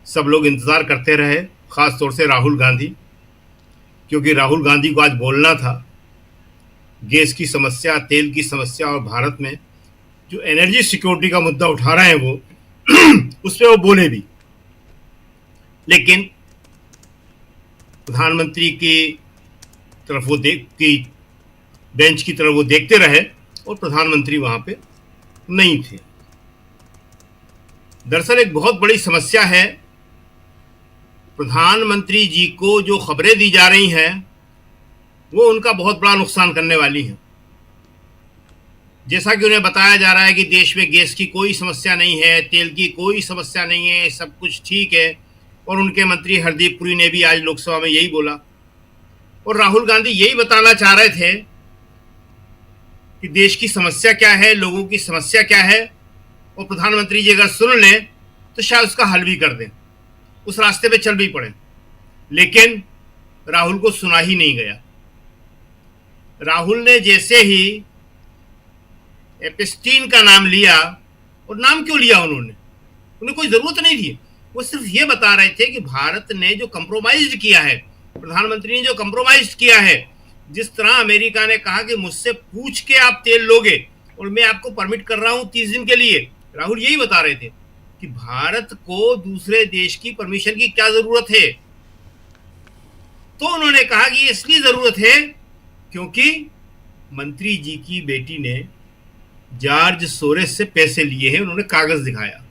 सब लोग इंतजार करते रहे, खास तौर से राहुल गांधी, क्योंकि राहुल गांधी को आज बोलना था। गैस की समस्या, तेल की समस्या और भारत में जो एनर्जी सिक्योरिटी का मुद्दा उठा रहे हैं वो उस पर वो बोले भी। लेकिन प्रधानमंत्री की तरफ वो बेंच की तरफ वो देखते रहे और प्रधानमंत्री वहां पे नहीं थे। दरअसल एक बहुत बड़ी समस्या है। प्रधानमंत्री जी को जो खबरें दी जा रही हैं वो उनका बहुत बड़ा नुकसान करने वाली हैं। जैसा कि उन्हें बताया जा रहा है कि देश में गैस की कोई समस्या नहीं है, तेल की कोई समस्या नहीं है, सब कुछ ठीक है। और उनके मंत्री हरदीप पुरी ने भी आज लोकसभा में यही बोला। और राहुल गांधी यही बताना चाह रहे थे कि देश की समस्या क्या है, लोगों की समस्या क्या है, और प्रधानमंत्री जी अगर सुन लें तो शायद उसका हल भी कर दें, उस रास्ते पे चल भी पड़े। लेकिन राहुल को सुना ही नहीं गया। राहुल ने जैसे ही एप्स्टीन का नाम लिया, और नाम क्यों लिया उन्हें कोई जरूरत नहीं थी। वो सिर्फ ये बता रहे थे कि भारत ने जो कंप्रोमाइज किया है, प्रधानमंत्री ने जो कंप्रोमाइज किया है, जिस तरह अमेरिका ने कहा कि मुझसे पूछ के आप तेल लोगे और मैं आपको परमिट कर रहा हूं 30 दिन के लिए, राहुल यही बता रहे थे कि भारत को दूसरे देश की परमिशन की क्या जरूरत है। तो उन्होंने कहा कि इसलिए जरूरत है क्योंकि मंत्री जी की बेटी ने जॉर्ज सोरेस से पैसे लिए हैं। उन्होंने कागज दिखाया।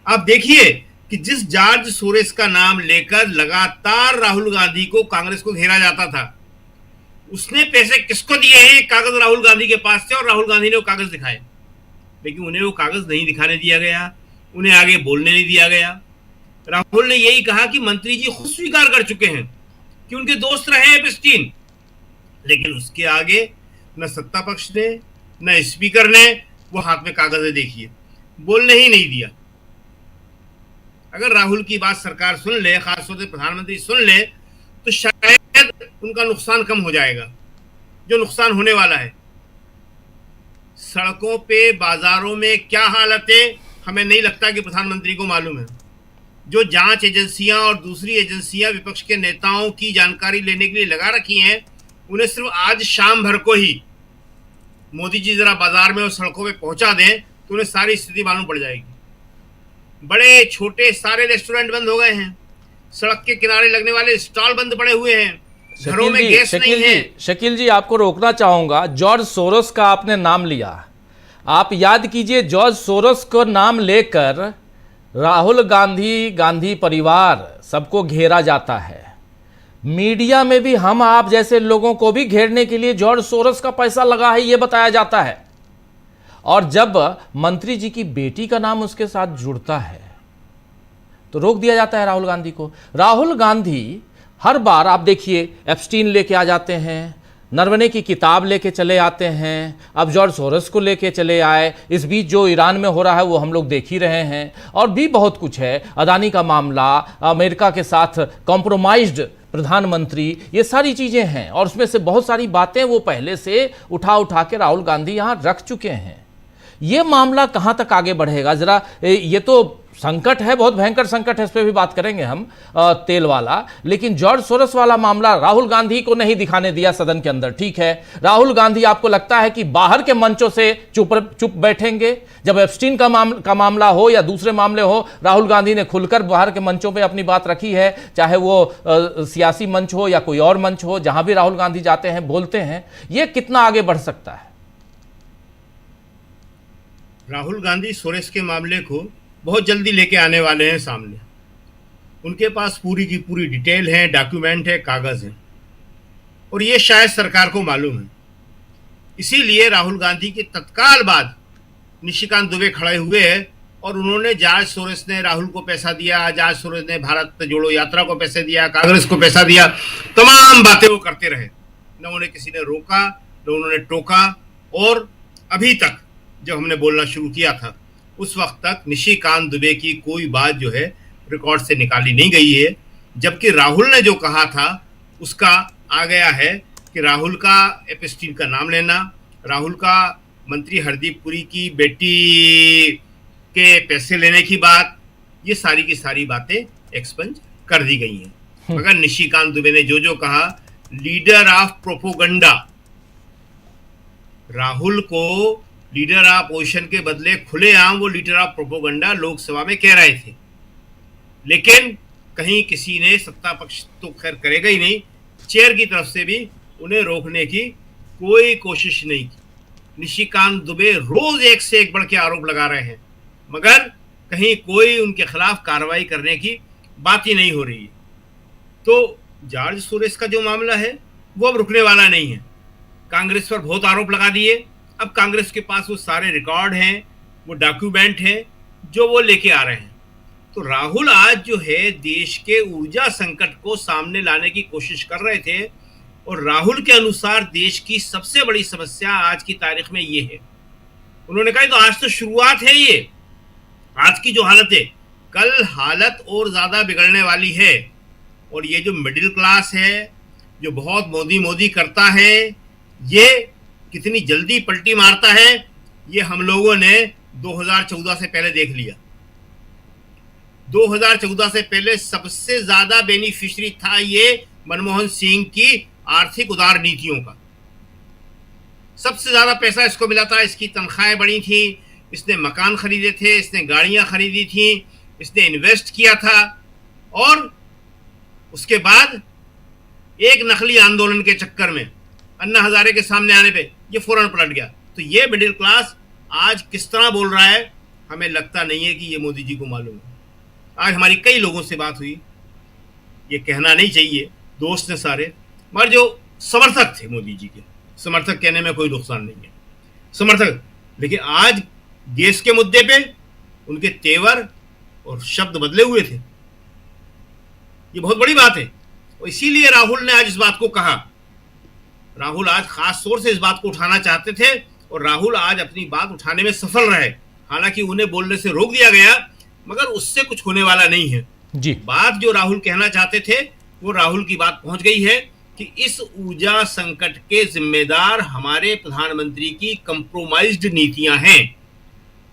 आप देखिए कि जिस जॉर्ज सोरेस का नाम लेकर लगातार राहुल गांधी को, कांग्रेस को घेरा जाता था, उसने पैसे किसको दिए हैं? कागज राहुल गांधी के पास थे और राहुल गांधी ने वो कागज दिखाए। लेकिन उन्हें वो कागज नहीं दिखाने दिया गया, उन्हें आगे बोलने नहीं दिया गया। राहुल ने यही कहा कि मंत्री जी खुद स्वीकार कर चुके हैं कि उनके दोस्त रहे एप्स्टीन। लेकिन उसके आगे न सत्ता पक्ष ने, न स्पीकर ने वो हाथ में कागज देखिए, बोलने ही नहीं दिया। अगर राहुल की बात सरकार सुन ले, खासतौर से प्रधानमंत्री सुन ले, तो शायद उनका नुकसान कम हो जाएगा, जो नुकसान होने वाला है। सड़कों पे, बाजारों में क्या हालत है, हमें नहीं लगता कि प्रधानमंत्री को मालूम है। जो जांच एजेंसियां और दूसरी एजेंसियां विपक्ष के नेताओं की जानकारी लेने के लिए लगा रखी हैं, उन्हें सिर्फ आज शाम भर को ही मोदी जी जरा बाजार में और सड़कों पे पहुंचा दें तो उन्हें सारी स्थिति मालूम पड़ जाएगी। बड़े छोटे सारे रेस्टोरेंट बंद हो गए हैं, सड़क के किनारे लगने वाले स्टॉल बंद पड़े हुए हैं, घरों में गैस नहीं है। शकील जी, आपको रोकना चाहूंगा। जॉर्ज सोरोस का आपने नाम लिया। आप याद कीजिए, जॉर्ज सोरोस को नाम लेकर राहुल गांधी परिवार सबको घेरा जाता है। मीडिया में भी हम आप जैसे लोगों को भी घेरने के लिए जॉर्ज सोरोस का पैसा लगा है, यह बताया जाता है। और जब मंत्री जी की बेटी का नाम उसके साथ जुड़ता है तो रोक दिया जाता है राहुल गांधी को। राहुल गांधी हर बार आप देखिए एप्स्टीन लेके आ जाते हैं, नरवणे की किताब लेके चले आते हैं, अब जॉर्ज सोरोस को लेके चले आए, इस बीच जो ईरान में हो रहा है वो हम लोग देख ही रहे हैं, और भी बहुत कुछ है, अदानी का मामला, अमेरिका के साथ कॉम्प्रोमाइज्ड प्रधानमंत्री, ये सारी चीज़ें हैं, और उसमें से बहुत सारी बातें वो पहले से उठा के राहुल गांधी यहाँ रख चुके हैं। ये मामला कहाँ तक आगे बढ़ेगा जरा, ये तो संकट है, बहुत भयंकर संकट है, इस पर भी बात करेंगे हम, तेल वाला, लेकिन जॉर्ज सोरोस वाला मामला राहुल गांधी को नहीं दिखाने दिया सदन के अंदर। ठीक है, राहुल गांधी आपको लगता है कि बाहर के मंचों से चुप बैठेंगे? जब एप्स्टीन का मामला हो या दूसरे मामले हो, राहुल गांधी ने खुलकर बाहर के मंचों पे अपनी बात रखी है, चाहे वो सियासी मंच हो या कोई और मंच हो, जहां भी राहुल गांधी जाते हैं बोलते हैं। ये कितना आगे बढ़ सकता है? राहुल गांधी सोरेस के मामले को बहुत जल्दी लेके आने वाले हैं सामने। उनके पास पूरी की पूरी डिटेल है, डॉक्यूमेंट है, कागज है, और ये शायद सरकार को मालूम है। इसीलिए राहुल गांधी के तत्काल बाद निशिकांत दुबे खड़े हुए हैं और उन्होंने, जॉर्ज सोरोस ने राहुल को पैसा दिया, जॉर्ज सोरोस ने भारत जोड़ो यात्रा को पैसे दिया, कांग्रेस को पैसा दिया, तमाम बातें वो करते रहे। न उन्हें किसी ने रोका, न उन्होंने टोका, और अभी तक जब हमने बोलना शुरू किया था उस वक्त तक निशिकांत दुबे की कोई बात जो है रिकॉर्ड से निकाली नहीं गई है, जबकि राहुल ने जो कहा था उसका आ गया है कि राहुल का एप्स्टीन का नाम लेना, राहुल का मंत्री हरदीप पुरी की बेटी के पैसे लेने की बात, ये सारी की सारी बातें एक्सपंज कर दी गई हैं। मगर निशिकांत दुबे ने जो कहा, लीडर ऑफ प्रोपोगंडा, राहुल को लीडर ऑफ ओशन के बदले खुलेआम वो लीडर ऑफ प्रोपोगंडा लोकसभा में कह रहे थे, लेकिन कहीं किसी ने, सत्ता पक्ष तो खैर करेगा ही नहीं, चेयर की तरफ से भी उन्हें रोकने की कोई कोशिश नहीं की। निशिकांत दुबे रोज एक से एक बढ़ के आरोप लगा रहे हैं, मगर कहीं कोई उनके खिलाफ कार्रवाई करने की बात ही नहीं हो रही है। तो जॉर्ज सोरोस का जो मामला है वो अब रुकने वाला नहीं है। कांग्रेस पर बहुत आरोप लगा दिए, अब कांग्रेस के पास वो सारे रिकॉर्ड हैं, वो डॉक्यूमेंट हैं जो वो लेके आ रहे हैं। तो राहुल आज जो है देश के ऊर्जा संकट को सामने लाने की कोशिश कर रहे थे, और राहुल के अनुसार देश की सबसे बड़ी समस्या आज की तारीख में ये है। उन्होंने कहा तो आज तो शुरुआत है, ये आज की जो हालत है, कल हालत और ज्यादा बिगड़ने वाली है। और ये जो मिडिल क्लास है, जो बहुत मोदी मोदी करता है, ये कितनी जल्दी पलटी मारता है, ये हम लोगों ने 2014 से पहले देख लिया। 2014 से पहले सबसे ज्यादा बेनिफिशियरी था ये मनमोहन सिंह की आर्थिक उदार नीतियों का। सबसे ज्यादा पैसा इसको मिला था, इसकी तनख्वाहें बढ़ी थी, इसने मकान खरीदे थे, इसने गाड़ियां खरीदी थी, इसने इन्वेस्ट किया था, और उसके बाद एक नकली आंदोलन के चक्कर में, अन्ना हजारे के सामने आने पे ये फौरन पलट गया। तो ये मिडिल क्लास आज किस तरह बोल रहा है, हमें लगता नहीं है कि ये मोदी जी को मालूम है। आज हमारी कई लोगों से बात हुई, ये कहना नहीं चाहिए, दोस्त ने सारे, मगर जो समर्थक थे मोदी जी के, समर्थक कहने में कोई नुकसान नहीं है, समर्थक, लेकिन आज देश के मुद्दे पे उनके तेवर और शब्द बदले हुए थे। ये बहुत बड़ी बात है, और इसीलिए राहुल ने आज इस बात को कहा। राहुल आज खास तौर से इस बात को उठाना चाहते थे, और राहुल आज अपनी बात उठाने में सफल रहे। हालांकि उन्हें बोलने से रोक दिया गया, मगर उससे कुछ होने वाला नहीं है जी। बात जो राहुल कहना चाहते थे वो राहुल की बात पहुंच गई है कि इस ऊर्जा संकट के जिम्मेदार हमारे प्रधानमंत्री की कंप्रोमाइज्ड नीतियां हैं।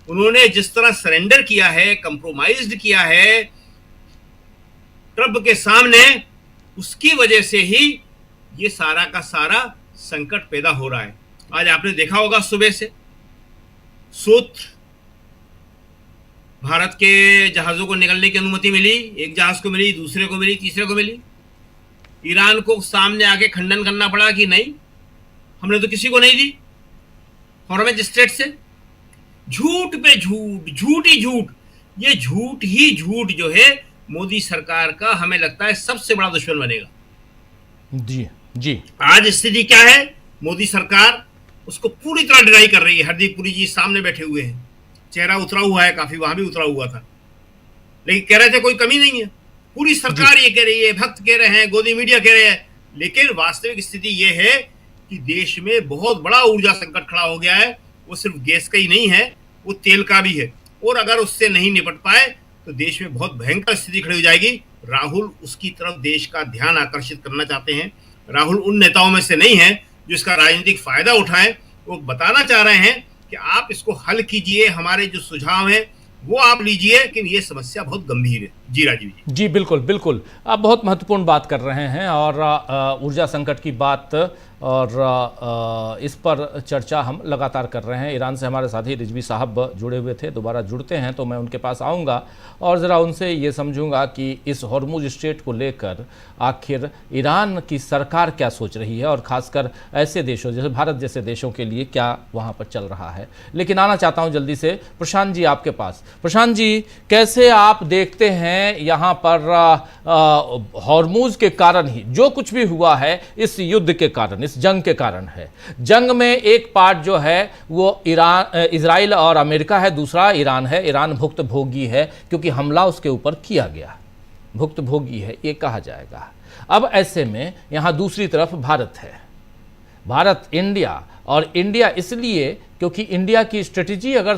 उन्होंने जिस तरह सरेंडर किया है, कंप्रोमाइज्ड किया है ट्रंप के सामने, उसकी वजह से ही ये सारा का सारा संकट पैदा हो रहा है। आज आपने देखा होगा सुबह से सूत्र, भारत के जहाजों को निकलने की अनुमति मिली, एक जहाज को मिली, दूसरे को मिली, तीसरे को मिली। ईरान को सामने आके खंडन करना पड़ा कि नहीं, हमने तो किसी को नहीं दी, फॉर्म स्टेट से। झूठ पे झूठ, झूठ ही झूठ, ये झूठ ही झूठ जो है मोदी सरकार का हमें लगता है सबसे बड़ा दुश्मन बनेगा। जी जी। आज स्थिति क्या है, मोदी सरकार उसको पूरी तरह डिनाई कर रही है। हरदीप पुरी जी सामने बैठे हुए हैं, चेहरा उतरा हुआ है, काफी वहां भी उतरा हुआ था, लेकिन कह रहे थे कोई कमी नहीं है। पूरी सरकार ये कह रही है, भक्त कह रहे हैं, गोदी मीडिया कह रहे हैं, लेकिन वास्तविक स्थिति ये है कि देश में बहुत बड़ा ऊर्जा संकट खड़ा हो गया है। वो सिर्फ गैस का ही नहीं है, वो तेल का भी है, और अगर उससे नहीं निपट पाए तो देश में बहुत भयंकर स्थिति खड़ी हो जाएगी। राहुल उसकी तरफ देश का ध्यान आकर्षित करना चाहते हैं। राहुल उन नेताओं में से नहीं है जो इसका राजनीतिक फायदा उठाएं। वो बताना चाह रहे हैं कि आप इसको हल कीजिए, हमारे जो सुझाव हैं वो आप लीजिए, लेकिन ये समस्या बहुत गंभीर है। जी राजीव जी। जी बिल्कुल बिल्कुल, आप बहुत महत्वपूर्ण बात कर रहे हैं और ऊर्जा संकट की बात और इस पर चर्चा हम लगातार कर रहे हैं। ईरान से हमारे साथी रिजवी साहब जुड़े हुए थे, दोबारा जुड़ते हैं तो मैं उनके पास आऊँगा और ज़रा उनसे ये समझूंगा कि इस हॉर्मुज स्ट्रेट को लेकर आखिर ईरान की सरकार क्या सोच रही है और ख़ासकर ऐसे देशों जैसे भारत जैसे देशों के लिए क्या वहाँ पर चल रहा है। लेकिन आना चाहता हूँ जल्दी से प्रशांत जी आपके पास। प्रशांत जी, कैसे आप देखते हैं यहाँ पर हॉर्मुज के कारण ही जो कुछ भी हुआ है इस युद्ध के कारण, इस जंग के कारण है। जंग में एक पार्ट जो है वो इजराइल और अमेरिका है, दूसरा ईरान है। ईरान भुक्तभोगी है क्योंकि हमला उसके ऊपर किया गया, भुक्तभोगी है ये कहा जाएगा। अब ऐसे में यहाँ दूसरी तरफ भारत है, भारत इंडिया, और इंडिया इसलिए क्योंकि इंडिया की स्ट्रेटेजी अगर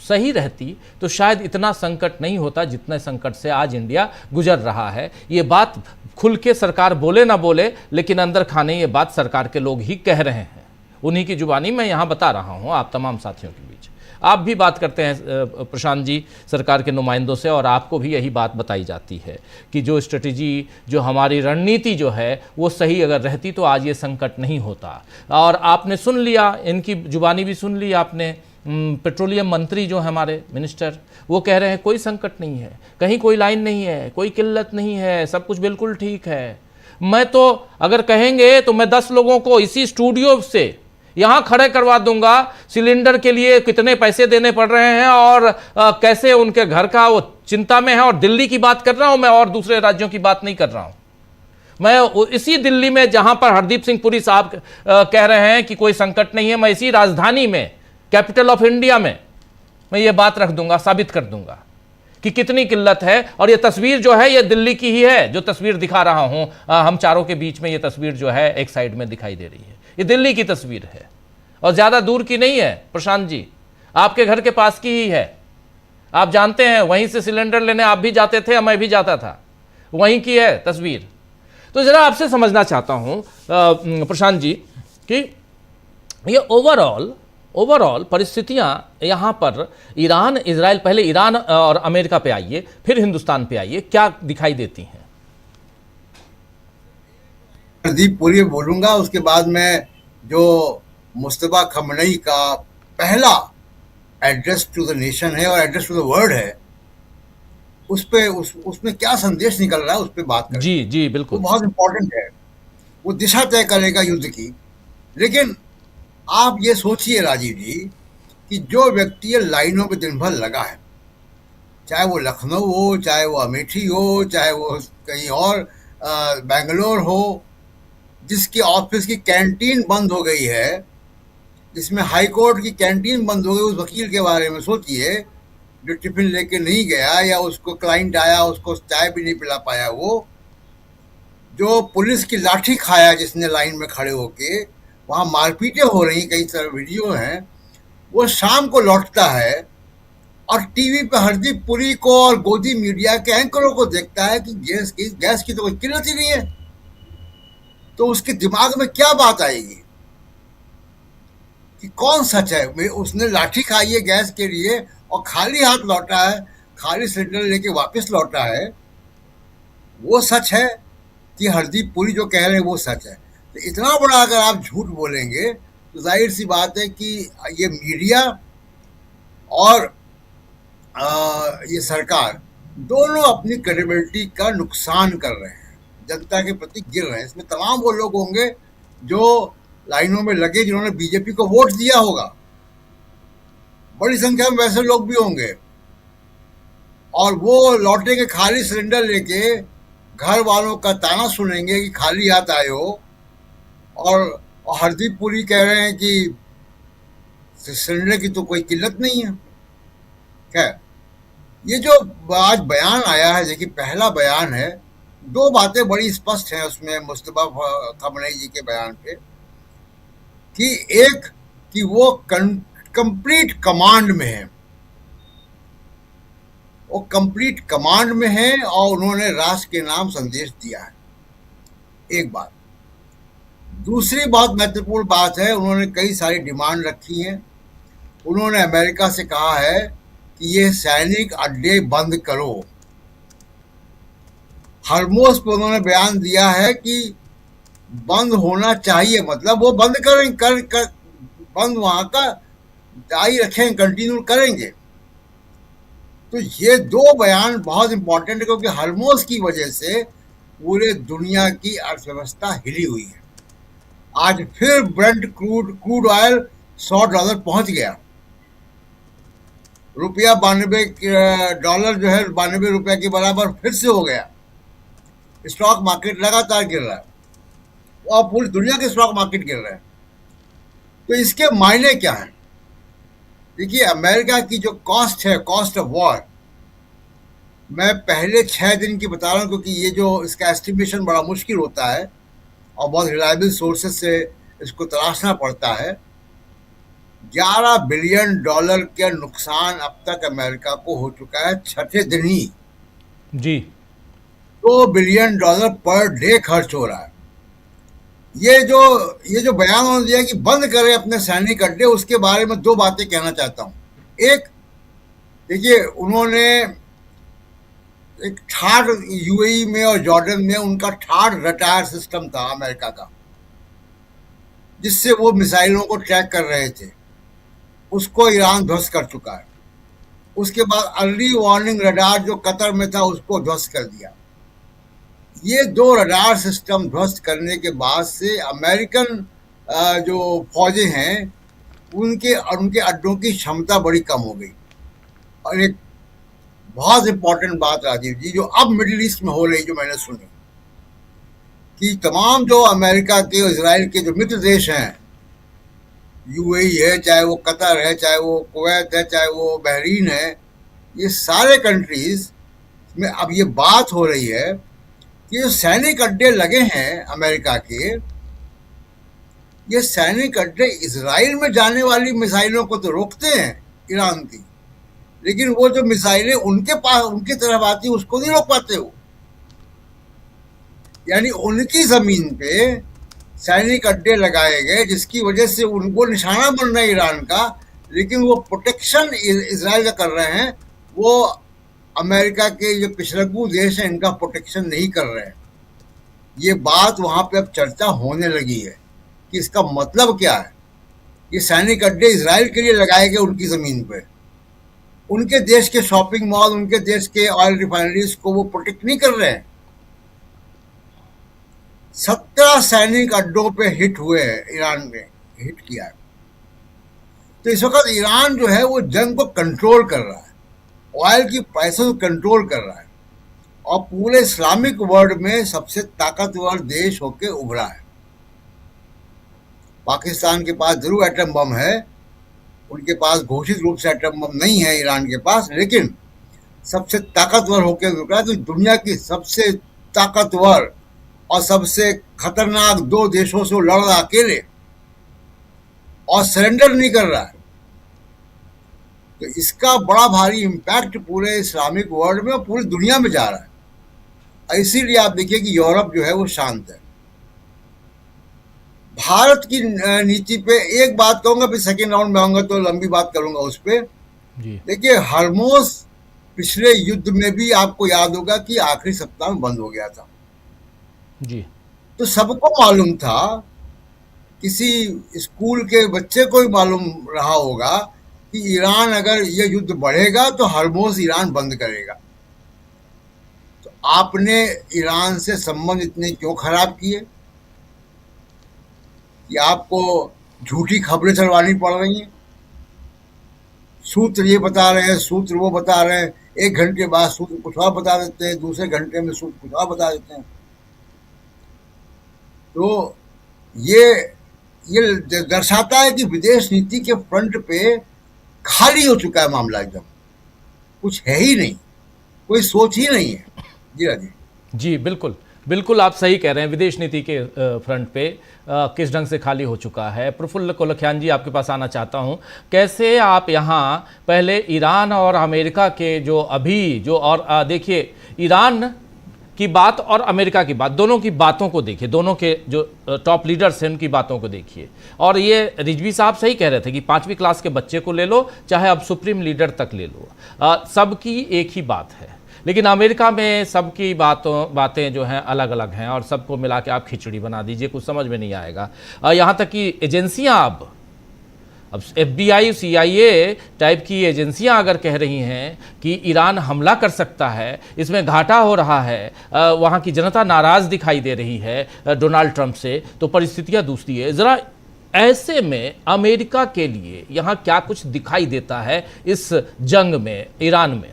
सही रहती तो शायद इतना संकट नहीं होता जितने संकट से आज इंडिया गुजर रहा है। ये बात खुल के सरकार बोले ना बोले, लेकिन अंदर खाने ये बात सरकार के लोग ही कह रहे हैं, उन्हीं की जुबानी मैं यहाँ बता रहा हूँ आप तमाम साथियों के बीच। आप भी बात करते हैं प्रशांत जी सरकार के नुमाइंदों से, और आपको भी यही बात बताई जाती है कि जो स्ट्रेटेजी, जो हमारी रणनीति जो है वो सही अगर रहती तो आज ये संकट नहीं होता। और आपने सुन लिया, इनकी जुबानी भी सुन ली आपने। पेट्रोलियम मंत्री जो है हमारे मिनिस्टर, वो कह रहे हैं कोई संकट नहीं है, कहीं कोई लाइन नहीं है, कोई किल्लत नहीं है, सब कुछ बिल्कुल ठीक है। मैं तो अगर कहेंगे तो मैं 10 लोगों को इसी स्टूडियो से यहाँ खड़े करवा दूंगा, सिलेंडर के लिए कितने पैसे देने पड़ रहे हैं और कैसे उनके घर का वो चिंता में है। और दिल्ली की बात कर रहा हूँ मैं, और दूसरे राज्यों की बात नहीं कर रहा हूँ मैं। इसी दिल्ली में जहाँ पर हरदीप सिंह पुरी साहब कह रहे हैं कि कोई संकट नहीं है, मैं इसी राजधानी में, कैपिटल ऑफ इंडिया में, मैं ये बात रख दूंगा, साबित कर दूंगा कि कितनी किल्लत है। और ये तस्वीर जो है ये दिल्ली की ही है, जो तस्वीर दिखा रहा हूं हम चारों के बीच में, ये तस्वीर जो है एक साइड में दिखाई दे रही है, ये दिल्ली की तस्वीर है और ज्यादा दूर की नहीं है प्रशांत जी, आपके घर के पास की ही है। आप जानते हैं वहीं से सिलेंडर लेने आप भी जाते थे, मैं भी जाता था, वहीं की है तस्वीर। तो जरा आपसे समझना चाहता हूं प्रशांत जी कि ये ओवरऑल परिस्थितियां यहां पर ईरान इजराइल, पहले ईरान और अमेरिका पे आइए, फिर हिंदुस्तान पे आइए, क्या दिखाई देती हैं? हरदीप पुरी बोलूंगा, उसके बाद मैं जो मुस्तफा खमनई का पहला एड्रेस टू द नेशन है और एड्रेस टू द वर्ल्ड है, उसमें क्या संदेश निकल रहा है उस पर बात करें। जी जी बिल्कुल, वो बहुत इंपॉर्टेंट है, वो दिशा तय करेगा युद्ध की। लेकिन आप ये सोचिए राजीव जी कि जो व्यक्ति लाइनों में दिन भर लगा है, चाहे वो लखनऊ हो, चाहे वो अमेठी हो, चाहे वो कहीं और बेंगलोर हो, जिसकी ऑफिस की कैंटीन बंद हो गई है, जिसमें हाई कोर्ट की कैंटीन बंद हो गई, उस वकील के बारे में सोचिए जो टिफिन लेके नहीं गया, या उसको क्लाइंट आया उसको चाय भी नहीं पिला पाया, वो जो पुलिस की लाठी खाया जिसने लाइन में खड़े होके, वहाँ मारपीटें हो रही, कई सारे वीडियो हैं, वो शाम को लौटता है और टीवी पे हरदीप पुरी को और गोदी मीडिया के एंकरों को देखता है कि गैस की तो कोई किल्लत ही नहीं है। तो उसके दिमाग में क्या बात आएगी कि कौन सच है? उसने लाठी खाई है गैस के लिए और खाली हाथ लौटा है, खाली सिलेंडर लेके वापस लौटा है, वो सच है कि हरदीप पुरी जो कह रहे हैं वो सच है? तो इतना बड़ा अगर आप झूठ बोलेंगे तो जाहिर सी बात है कि ये मीडिया और ये सरकार दोनों अपनी क्रेडिबिलिटी का नुकसान कर रहे हैं, जनता के प्रति गिर रहे हैं। इसमें तमाम वो लोग होंगे जो लाइनों में लगे जिन्होंने बीजेपी को वोट दिया होगा, बड़ी संख्या में वैसे लोग भी होंगे, और वो लौटेंगे खाली सिलेंडर लेके, घर वालों का ताना सुनेंगे कि खाली हाथ आए हो, और हरदीप पुरी कह रहे हैं कि सिलेंडर की तो कोई किल्लत नहीं है। क्या ये जो आज बयान आया है, देखिए पहला बयान है, दो बातें बड़ी स्पष्ट हैं उसमें मुस्तफा खमनई जी के बयान पे। कि एक कि वो कंप्लीट कमांड में है, वो कंप्लीट कमांड में है और उन्होंने राष्ट्र के नाम संदेश दिया है। एक बात। दूसरी बहुत महत्वपूर्ण बात है, उन्होंने कई सारी डिमांड रखी हैं। उन्होंने अमेरिका से कहा है कि ये सैनिक अड्डे बंद करो। हरमोस पे उन्होंने बयान दिया है कि बंद होना चाहिए, मतलब वो बंद करें बंद वहां का जारी रखें, कंटिन्यू करेंगे। तो ये दो बयान बहुत इंपॉर्टेंट है, क्योंकि हरमोस की वजह से पूरे दुनिया की अर्थव्यवस्था हिली हुई है। आज फिर ब्रेंट क्रूड ऑयल $100 पहुंच गया। रुपया $92 जो है 92 रुपया के बराबर फिर से हो गया। स्टॉक मार्केट लगातार गिर रहा है और पूरी दुनिया के स्टॉक मार्केट गिर रहे हैं। तो इसके मायने क्या हैं? देखिए, अमेरिका की जो कॉस्ट है, कॉस्ट ऑफ वॉर, मैं पहले 6 दिन की बता रहा हूं, क्योंकि ये जो इसका एस्टिमेशन बड़ा मुश्किल होता है और बहुत रिलायबल सोर्सेस से इसको तलाशना पड़ता है। $11 बिलियन के नुकसान अब तक अमेरिका को हो चुका है, छठे दिन ही। जी। $2 बिलियन पर डे खर्च हो रहा है। ये जो बयान उन्होंने दिया कि बंद करें अपने सैनिक अड्डे, उसके बारे में दो बातें कहना चाहता हूं। एक, देखिए, उन्होंने एक थार्ड यूएई में और जॉर्डन में उनका थार्ड रडार सिस्टम था अमेरिका का, जिससे वो मिसाइलों को ट्रैक कर रहे थे। उसको ईरान ध्वस्त कर चुका है। उसके बाद अर्ली वार्निंग रडार जो कतर में था, उसको ध्वस्त कर दिया। ये दो रडार सिस्टम ध्वस्त करने के बाद से अमेरिकन जो फौजें हैं उनके अड्डों की क्षमता बड़ी कम हो गई। और एक बहुत इंपॉर्टेंट बात, राजीव जी, जो अब मिडिल ईस्ट में हो रही, जो मैंने सुनी, कि तमाम जो अमेरिका के, इजराइल के जो मित्र देश हैं, यूएई है, चाहे वो कतर है, चाहे वो कुवैत है, चाहे वो बहरीन है, ये सारे कंट्रीज में अब ये बात हो रही है कि जो सैनिक अड्डे लगे हैं अमेरिका के, ये सैनिक अड्डे इजराइल में जाने वाली मिसाइलों को तो रोकते हैं ईरान की, लेकिन वो जो मिसाइलें उनके पास, उनकी तरफ आती, उसको नहीं रोक पाते हो। यानी उनकी जमीन पे सैनिक अड्डे लगाए गए, जिसकी वजह से उनको निशाना बन रहा है ईरान का, लेकिन वो प्रोटेक्शन इजराइल का कर रहे हैं, वो अमेरिका के जो पिछड़ू देश हैं इनका प्रोटेक्शन नहीं कर रहे हैं। ये बात वहां पे अब चर्चा होने लगी है कि इसका मतलब क्या है। ये सैनिक अड्डे इजराइल के लिए लगाए गए उनकी जमीन पे, उनके देश के शॉपिंग मॉल, उनके देश के ऑयल रिफाइनरीज को वो प्रोटेक्ट नहीं कर रहे हैं। 17 सैनिक अड्डों पे हिट हुए हैं, ईरान ने हिट किया है। तो इस वक्त ईरान जो है वो जंग को कंट्रोल कर रहा है, ऑयल की प्राइसेस को कंट्रोल कर रहा है और पूरे इस्लामिक वर्ल्ड में सबसे ताकतवर देश होके उभरा है। पाकिस्तान के पास जरूर एटम बम है, उनके पास घोषित रूप से एटम बम नहीं है ईरान के पास, लेकिन सबसे ताकतवर होकर उभरा। तो दुनिया की सबसे ताकतवर और सबसे खतरनाक दो देशों से लड़ रहा अकेले और सरेंडर नहीं कर रहा है। तो इसका बड़ा भारी इम्पैक्ट पूरे इस्लामिक वर्ल्ड में और पूरी दुनिया में जा रहा है। इसीलिए आप देखिए कि यूरोप जो है वो शांत है। भारत की नीति पे एक बात कहूंगा, फिर सेकेंड राउंड में आऊंगा तो लंबी बात करूंगा उस पर। देखिए, हरमोस पिछले युद्ध में भी आपको याद होगा कि आखिरी सप्ताह में बंद हो गया था जी। तो सबको मालूम था, किसी स्कूल के बच्चे को ही मालूम रहा होगा कि ईरान अगर ये युद्ध बढ़ेगा तो हरमोस ईरान बंद करेगा। तो आपने ईरान से संबंध इतने क्यों खराब किए कि आपको झूठी खबरें चलवानी पड़ रही हैं? सूत्र ये बता रहे हैं, सूत्र वो बता रहे हैं, 1 घंटे बाद सूत्र कुछ और बता देते हैं, दूसरे घंटे में सूत्र कुछ और बता देते हैं। तो ये दर्शाता है कि विदेश नीति के फ्रंट पे खाली हो चुका है मामला, एकदम कुछ है ही नहीं, कोई सोच ही नहीं है। जी राजीव जी बिल्कुल। बिल्कुल आप सही कह रहे हैं, विदेश नीति के फ्रंट पे किस ढंग से खाली हो चुका है। प्रफुल्ल कोलखियान जी, आपके पास आना चाहता हूं, कैसे आप यहां पहले ईरान और अमेरिका के जो अभी जो और देखिए ईरान की बात और अमेरिका की बात, दोनों की बातों को देखिए, दोनों के जो टॉप लीडर्स हैं उनकी बातों को देखिए। और ये रिजवी साहब सही कह रहे थे कि 5वीं क्लास के बच्चे को ले लो, चाहे अब सुप्रीम लीडर तक ले लो, सबकी एक ही बात है। लेकिन अमेरिका में सबकी बातें जो हैं अलग अलग हैं और सबको मिला के आप खिचड़ी बना दीजिए, कुछ समझ में नहीं आएगा। यहाँ तक कि एजेंसियाँ अब FBI CIA टाइप की एजेंसियां अगर कह रही हैं कि ईरान हमला कर सकता है, इसमें घाटा हो रहा है, वहाँ की जनता नाराज़ दिखाई दे रही है डोनाल्ड ट्रंप से, तो परिस्थितियाँ दूसरी है। ज़रा ऐसे में अमेरिका के लिए यहाँ क्या कुछ दिखाई देता है इस जंग में ईरान में?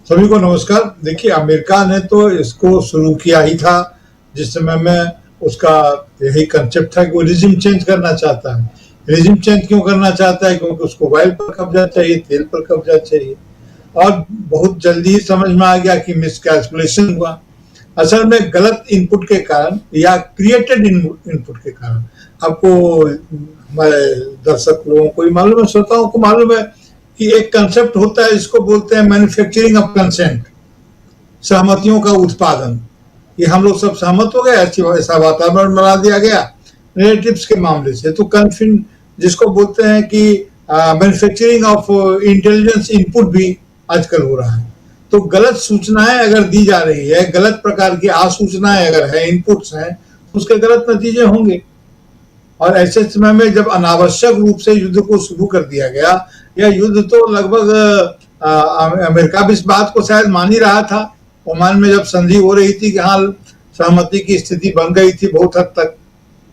सभी को नमस्कार। देखिए, अमेरिका ने तो इसको शुरू किया ही था जिस समय में उसका यही कंसेप्ट था कि वो रिजिम चेंज करना चाहता है। रिजिम चेंज क्यों करना चाहता है? क्योंकि उसको ऑयल पर कब्जा चाहिए, तेल पर कब्जा चाहिए। और बहुत जल्दी ही समझ में आ गया कि मिसकैलकुलेशन हुआ, असल में गलत इनपुट के कारण या क्रिएटेड इनपुट के कारण। आपको हमारे दर्शक लोगों को मालूम है, श्रोताओं को मालूम है कि एक कंसेप्ट होता है, इसको बोलते हैं मैन्युफैक्चरिंग ऑफ कंसेंट, सहमतियों का उत्पादन। ये हम लोग सब सहमत हो गए, ऐसा वातावरण बना दिया गया रिलेटिव्स के मामले से। तो कन्फ्यूजन जिसको बोलते हैं कि मैन्युफैक्चरिंग ऑफ इंटेलिजेंस इनपुट भी आजकल हो रहा है। तो गलत सूचनाएं अगर दी जा रही है, गलत प्रकार की आसूचनाएं अगर है, इनपुट्स हैं, तो उसके गलत नतीजे होंगे। और ऐसे समय में जब अनावश्यक रूप से युद्ध को शुरू कर दिया गया, यह युद्ध तो लगभग अमेरिका भी इस बात को शायद मान ही रहा था। ओमान में जब संधि हो रही थी कि हाँ सहमति की स्थिति बन गई थी बहुत हद तक,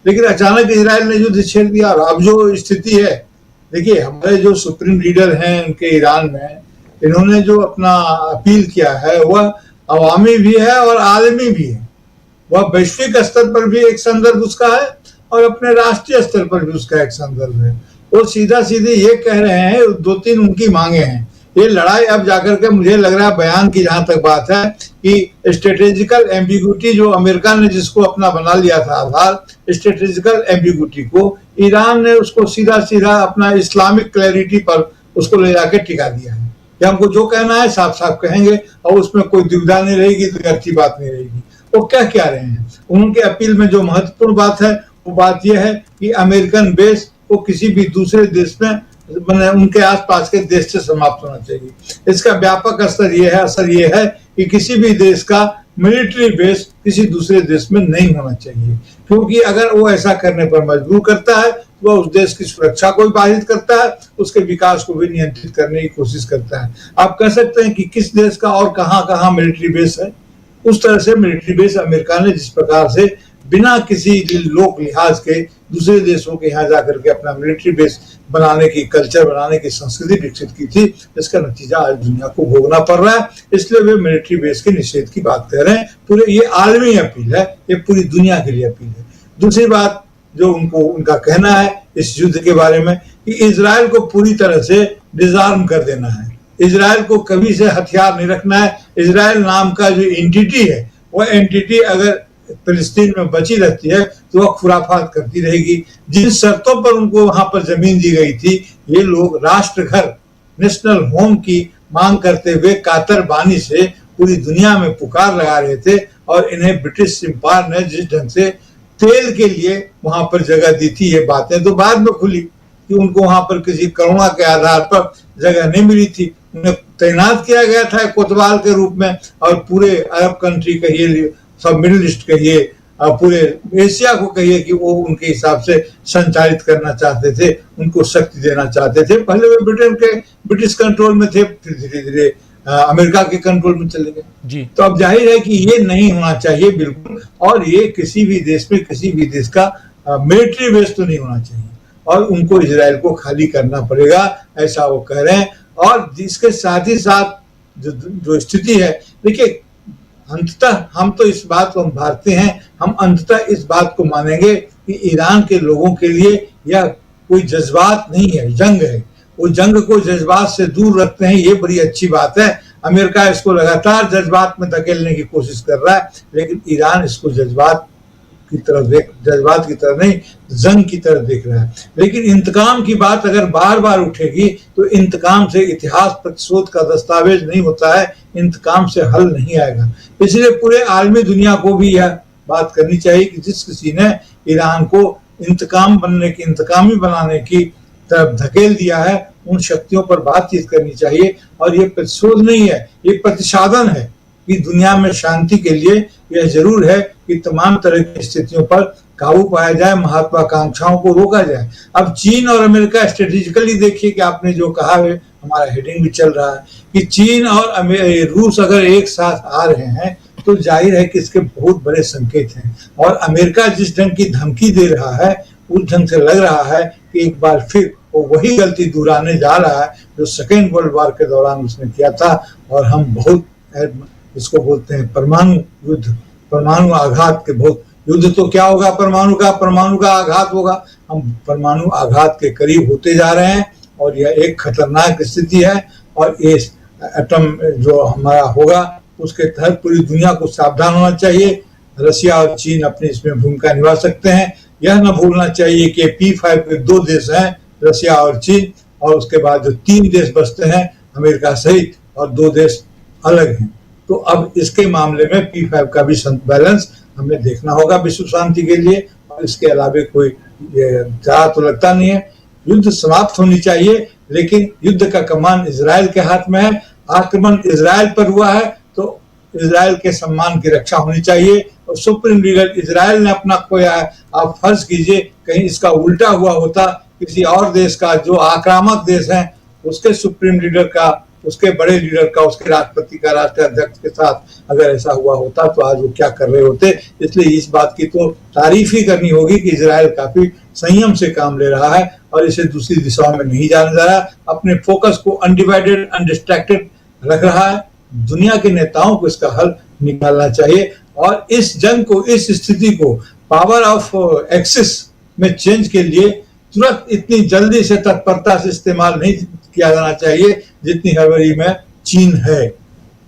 लेकिन अचानक इजराइल ने युद्ध छेड़ दिया। और अब जो स्थिति है, देखिए हमारे जो सुप्रीम लीडर हैं उनके ईरान में, इन्होंने जो अपना अपील किया है वह अवामी भी है और आलमी भी है। वह वैश्विक स्तर पर भी एक संदर्भ उसका है और अपने राष्ट्रीय स्तर पर भी उसका एक संदर्भ है। वो सीधा सीधे ये कह रहे हैं, 2-3 उनकी मांगे हैं। ये लड़ाई अब जाकर के मुझे लग रहा है बयान की जहां तक बात है कि स्ट्रेटेजिकल एम्बिग्यूटी जो अमेरिका ने जिसको अपना बना लिया था आधार, स्ट्रेटेजिकल एम्बिग्यूटी को ईरान ने उसको सीधा सीधा अपना इस्लामिक क्लैरिटी पर उसको ले जाके टिका दिया है कि हमको जो कहना है साफ साफ कहेंगे और उसमें कोई दुविधा नहीं रहेगी, तो अच्छी बात नहीं रहेगी। वो क्या कह रहे हैं? उनके अपील में जो महत्वपूर्ण बात है वो बात यह है कि अमेरिकन बेस को किसी भी दूसरे देश में उनके आसपास के देश से समाप्त होना चाहिए। इसका व्यापक असर ये है कि किसी भी देश का मिलिट्री बेस किसी दूसरे देश में नहीं होना चाहिए, क्योंकि अगर वो ऐसा करने पर मजबूर करता है तो वह उस देश की सुरक्षा को भी बाधित करता है, उसके विकास को भी नियंत्रित करने की कोशिश करता है। आप कह सकते हैं कि किस देश का और कहाँ मिलिट्री बेस है। उस तरह से मिलिट्री बेस अमेरिका ने जिस प्रकार से बिना किसी लोक लिहाज के दूसरे देशों के यहाँ जाकर के अपना मिलिट्री बेस बनाने की, कल्चर बनाने की संस्कृति विकसित की थी, इसका नतीजा आज दुनिया को भोगना पड़ रहा है। इसलिए वे मिलिट्री बेस के निषेध की बात कर रहे हैं। पूरे ये आलमी अपील है, ये पूरी दुनिया के लिए अपील है। दूसरी बात जो उनका कहना है इस युद्ध के बारे में कि इजराइल को पूरी तरह से डिसआर्म कर देना है, इजराइल को कभी से हथियार नहीं रखना है। इजराइल नाम का जो एंटिटी है, वह एंटिटी अगर फिलिस्तीन में बची रहती है तो वह खुराफात करती रहेगी। जिन शर्तों पर उनको वहां पर जमीन दी गई थी, ये लोग राष्ट्र घर, नेशनल होम की मांग करते हुए कातर बानी से पूरी दुनिया में पुकार लगा रहे थे। और इन्हें ब्रिटिश एम्पायर ने जिस ढंग से तेल के लिए वहां पर जगह दी थी, ये बातें तो बाद में खुली कि उनको वहां पर किसी करुणा के आधार पर जगह नहीं मिली थी। उन्हें तैनात किया गया था कोतवाल के रूप में, और पूरे अरब कंट्री कहिए, सब मिडिल ईस्ट कहिए, पूरे एशिया को कहिए कि वो उनके हिसाब से संचालित करना चाहते थे, उनको शक्ति देना चाहते थे। पहले वे ब्रिटिश कंट्रोल में थे, फिर धीरे धीरे अमेरिका के कंट्रोल में चले गए जी। तो अब जाहिर है कि ये नहीं होना चाहिए बिल्कुल, और ये किसी भी देश में किसी भी देश का मिलिट्री बेस तो नहीं होना चाहिए, और उनको इजराइल को खाली करना पड़ेगा, ऐसा वो कह रहे हैं। और इसके साथ ही साथ जो स्थिति है, देखिए अंततः हम तो इस बात को, हम भारतीय हैं, हम अंततः इस बात को मानेंगे कि ईरान के लोगों के लिए यह कोई जज्बात नहीं है, जंग है। वो जंग को जज्बात से दूर रखते हैं, ये बड़ी अच्छी बात है। अमेरिका इसको लगातार जज्बात में धकेलने की कोशिश कर रहा है, लेकिन ईरान इसको जज्बात की तरह नहीं, जंग की तरह देख रहा है। लेकिन इंतकाम की बात अगर बार बार उठेगी तो इंतकाम से इतिहास प्रतिशोध का दस्तावेज नहीं होता है, इंतकाम से हल नहीं आएगा। इसलिए पूरे आलमी दुनिया को भी यह बात करनी चाहिए कि जिस किसी ने ईरान को इंतकामी बनाने की तरफ धकेल दिया है, उन शक्तियों पर बातचीत करनी चाहिए। और ये प्रतिशोध नहीं है, ये प्रतिसाधन है कि दुनिया में शांति के लिए यह जरूर है कि तमाम तरह की स्थितियों पर काबू पाया जाए, महत्वाकांक्षाओं को रोका जाए। अब चीन और अमेरिका स्ट्रेटेजिकली देखिए कि आपने जो कहा है, हमारा हेडिंग भी चल रहा है कि चीन और रूस अगर एक साथ आ रहे हैं तो जाहिर है कि इसके बहुत बड़े संकेत हैं। और अमेरिका जिस ढंग की धमकी दे रहा है, उस ढंग से लग रहा है कि एक बार फिर वो वही गलती दोहराने जा रहा है जो सेकेंड वर्ल्ड वॉर के दौरान उसने किया था। और हम बहुत इसको बोलते हैं परमाणु युद्ध, परमाणु आघात के बहुत युद्ध तो क्या होगा, परमाणु का आघात होगा। हम परमाणु आघात के करीब होते जा रहे हैं और यह एक खतरनाक स्थिति है। और ये एटम जो हमारा होगा उसके तहत पूरी दुनिया को सावधान होना चाहिए। रशिया और चीन अपनी इसमें भूमिका निभा सकते हैं। यह न भूलना चाहिए कि P5 के 2 देश हैं, रशिया और चीन, और उसके बाद जो 3 देश बचते हैं अमेरिका सहित, और 2 देश अलग हैं। तो अब इसके मामले में P5 का भी बैलेंस हमें देखना होगा विश्व शांति के लिए। और इसके अलावा कोई चारा तो लगता नहीं है। युद्ध समाप्त होनी चाहिए, लेकिन युद्ध का कमान इजराइल के हाथ में है। आक्रमण इजराइल पर हुआ है तो इजराइल के सम्मान की रक्षा होनी चाहिए। और सुप्रीम लीडर इजराइल ने अपना खोया है। आप फर्ज कीजिए कहीं इसका उल्टा हुआ होता, किसी और देश का जो आक्रामक देश है उसके सुप्रीम लीडर का, उसके बड़े लीडर का, उसके राष्ट्रपति का, राष्ट्राध्यक्ष के साथ अगर ऐसा हुआ होता तो आज वो क्या कर रहे होते। इसलिए इस बात की तो तारीफ ही करनी होगी कि इजराइल काफी संयम से काम ले रहा है और इसे दूसरी दिशाओं में नहीं जाने जा रहा, अपने फोकस को अनडिवाइडेड, अनडिस्ट्रैक्टेड रख रहा है। दुनिया के नेताओं को इसका हल निकालना चाहिए और इस जंग को, इस स्थिति को पावर ऑफ एक्सिस में चेंज के लिए तुरंत इतनी जल्दी से तत्परता से इस्तेमाल नहीं किया जाना चाहिए जितनी हड़बड़ी में चीन है।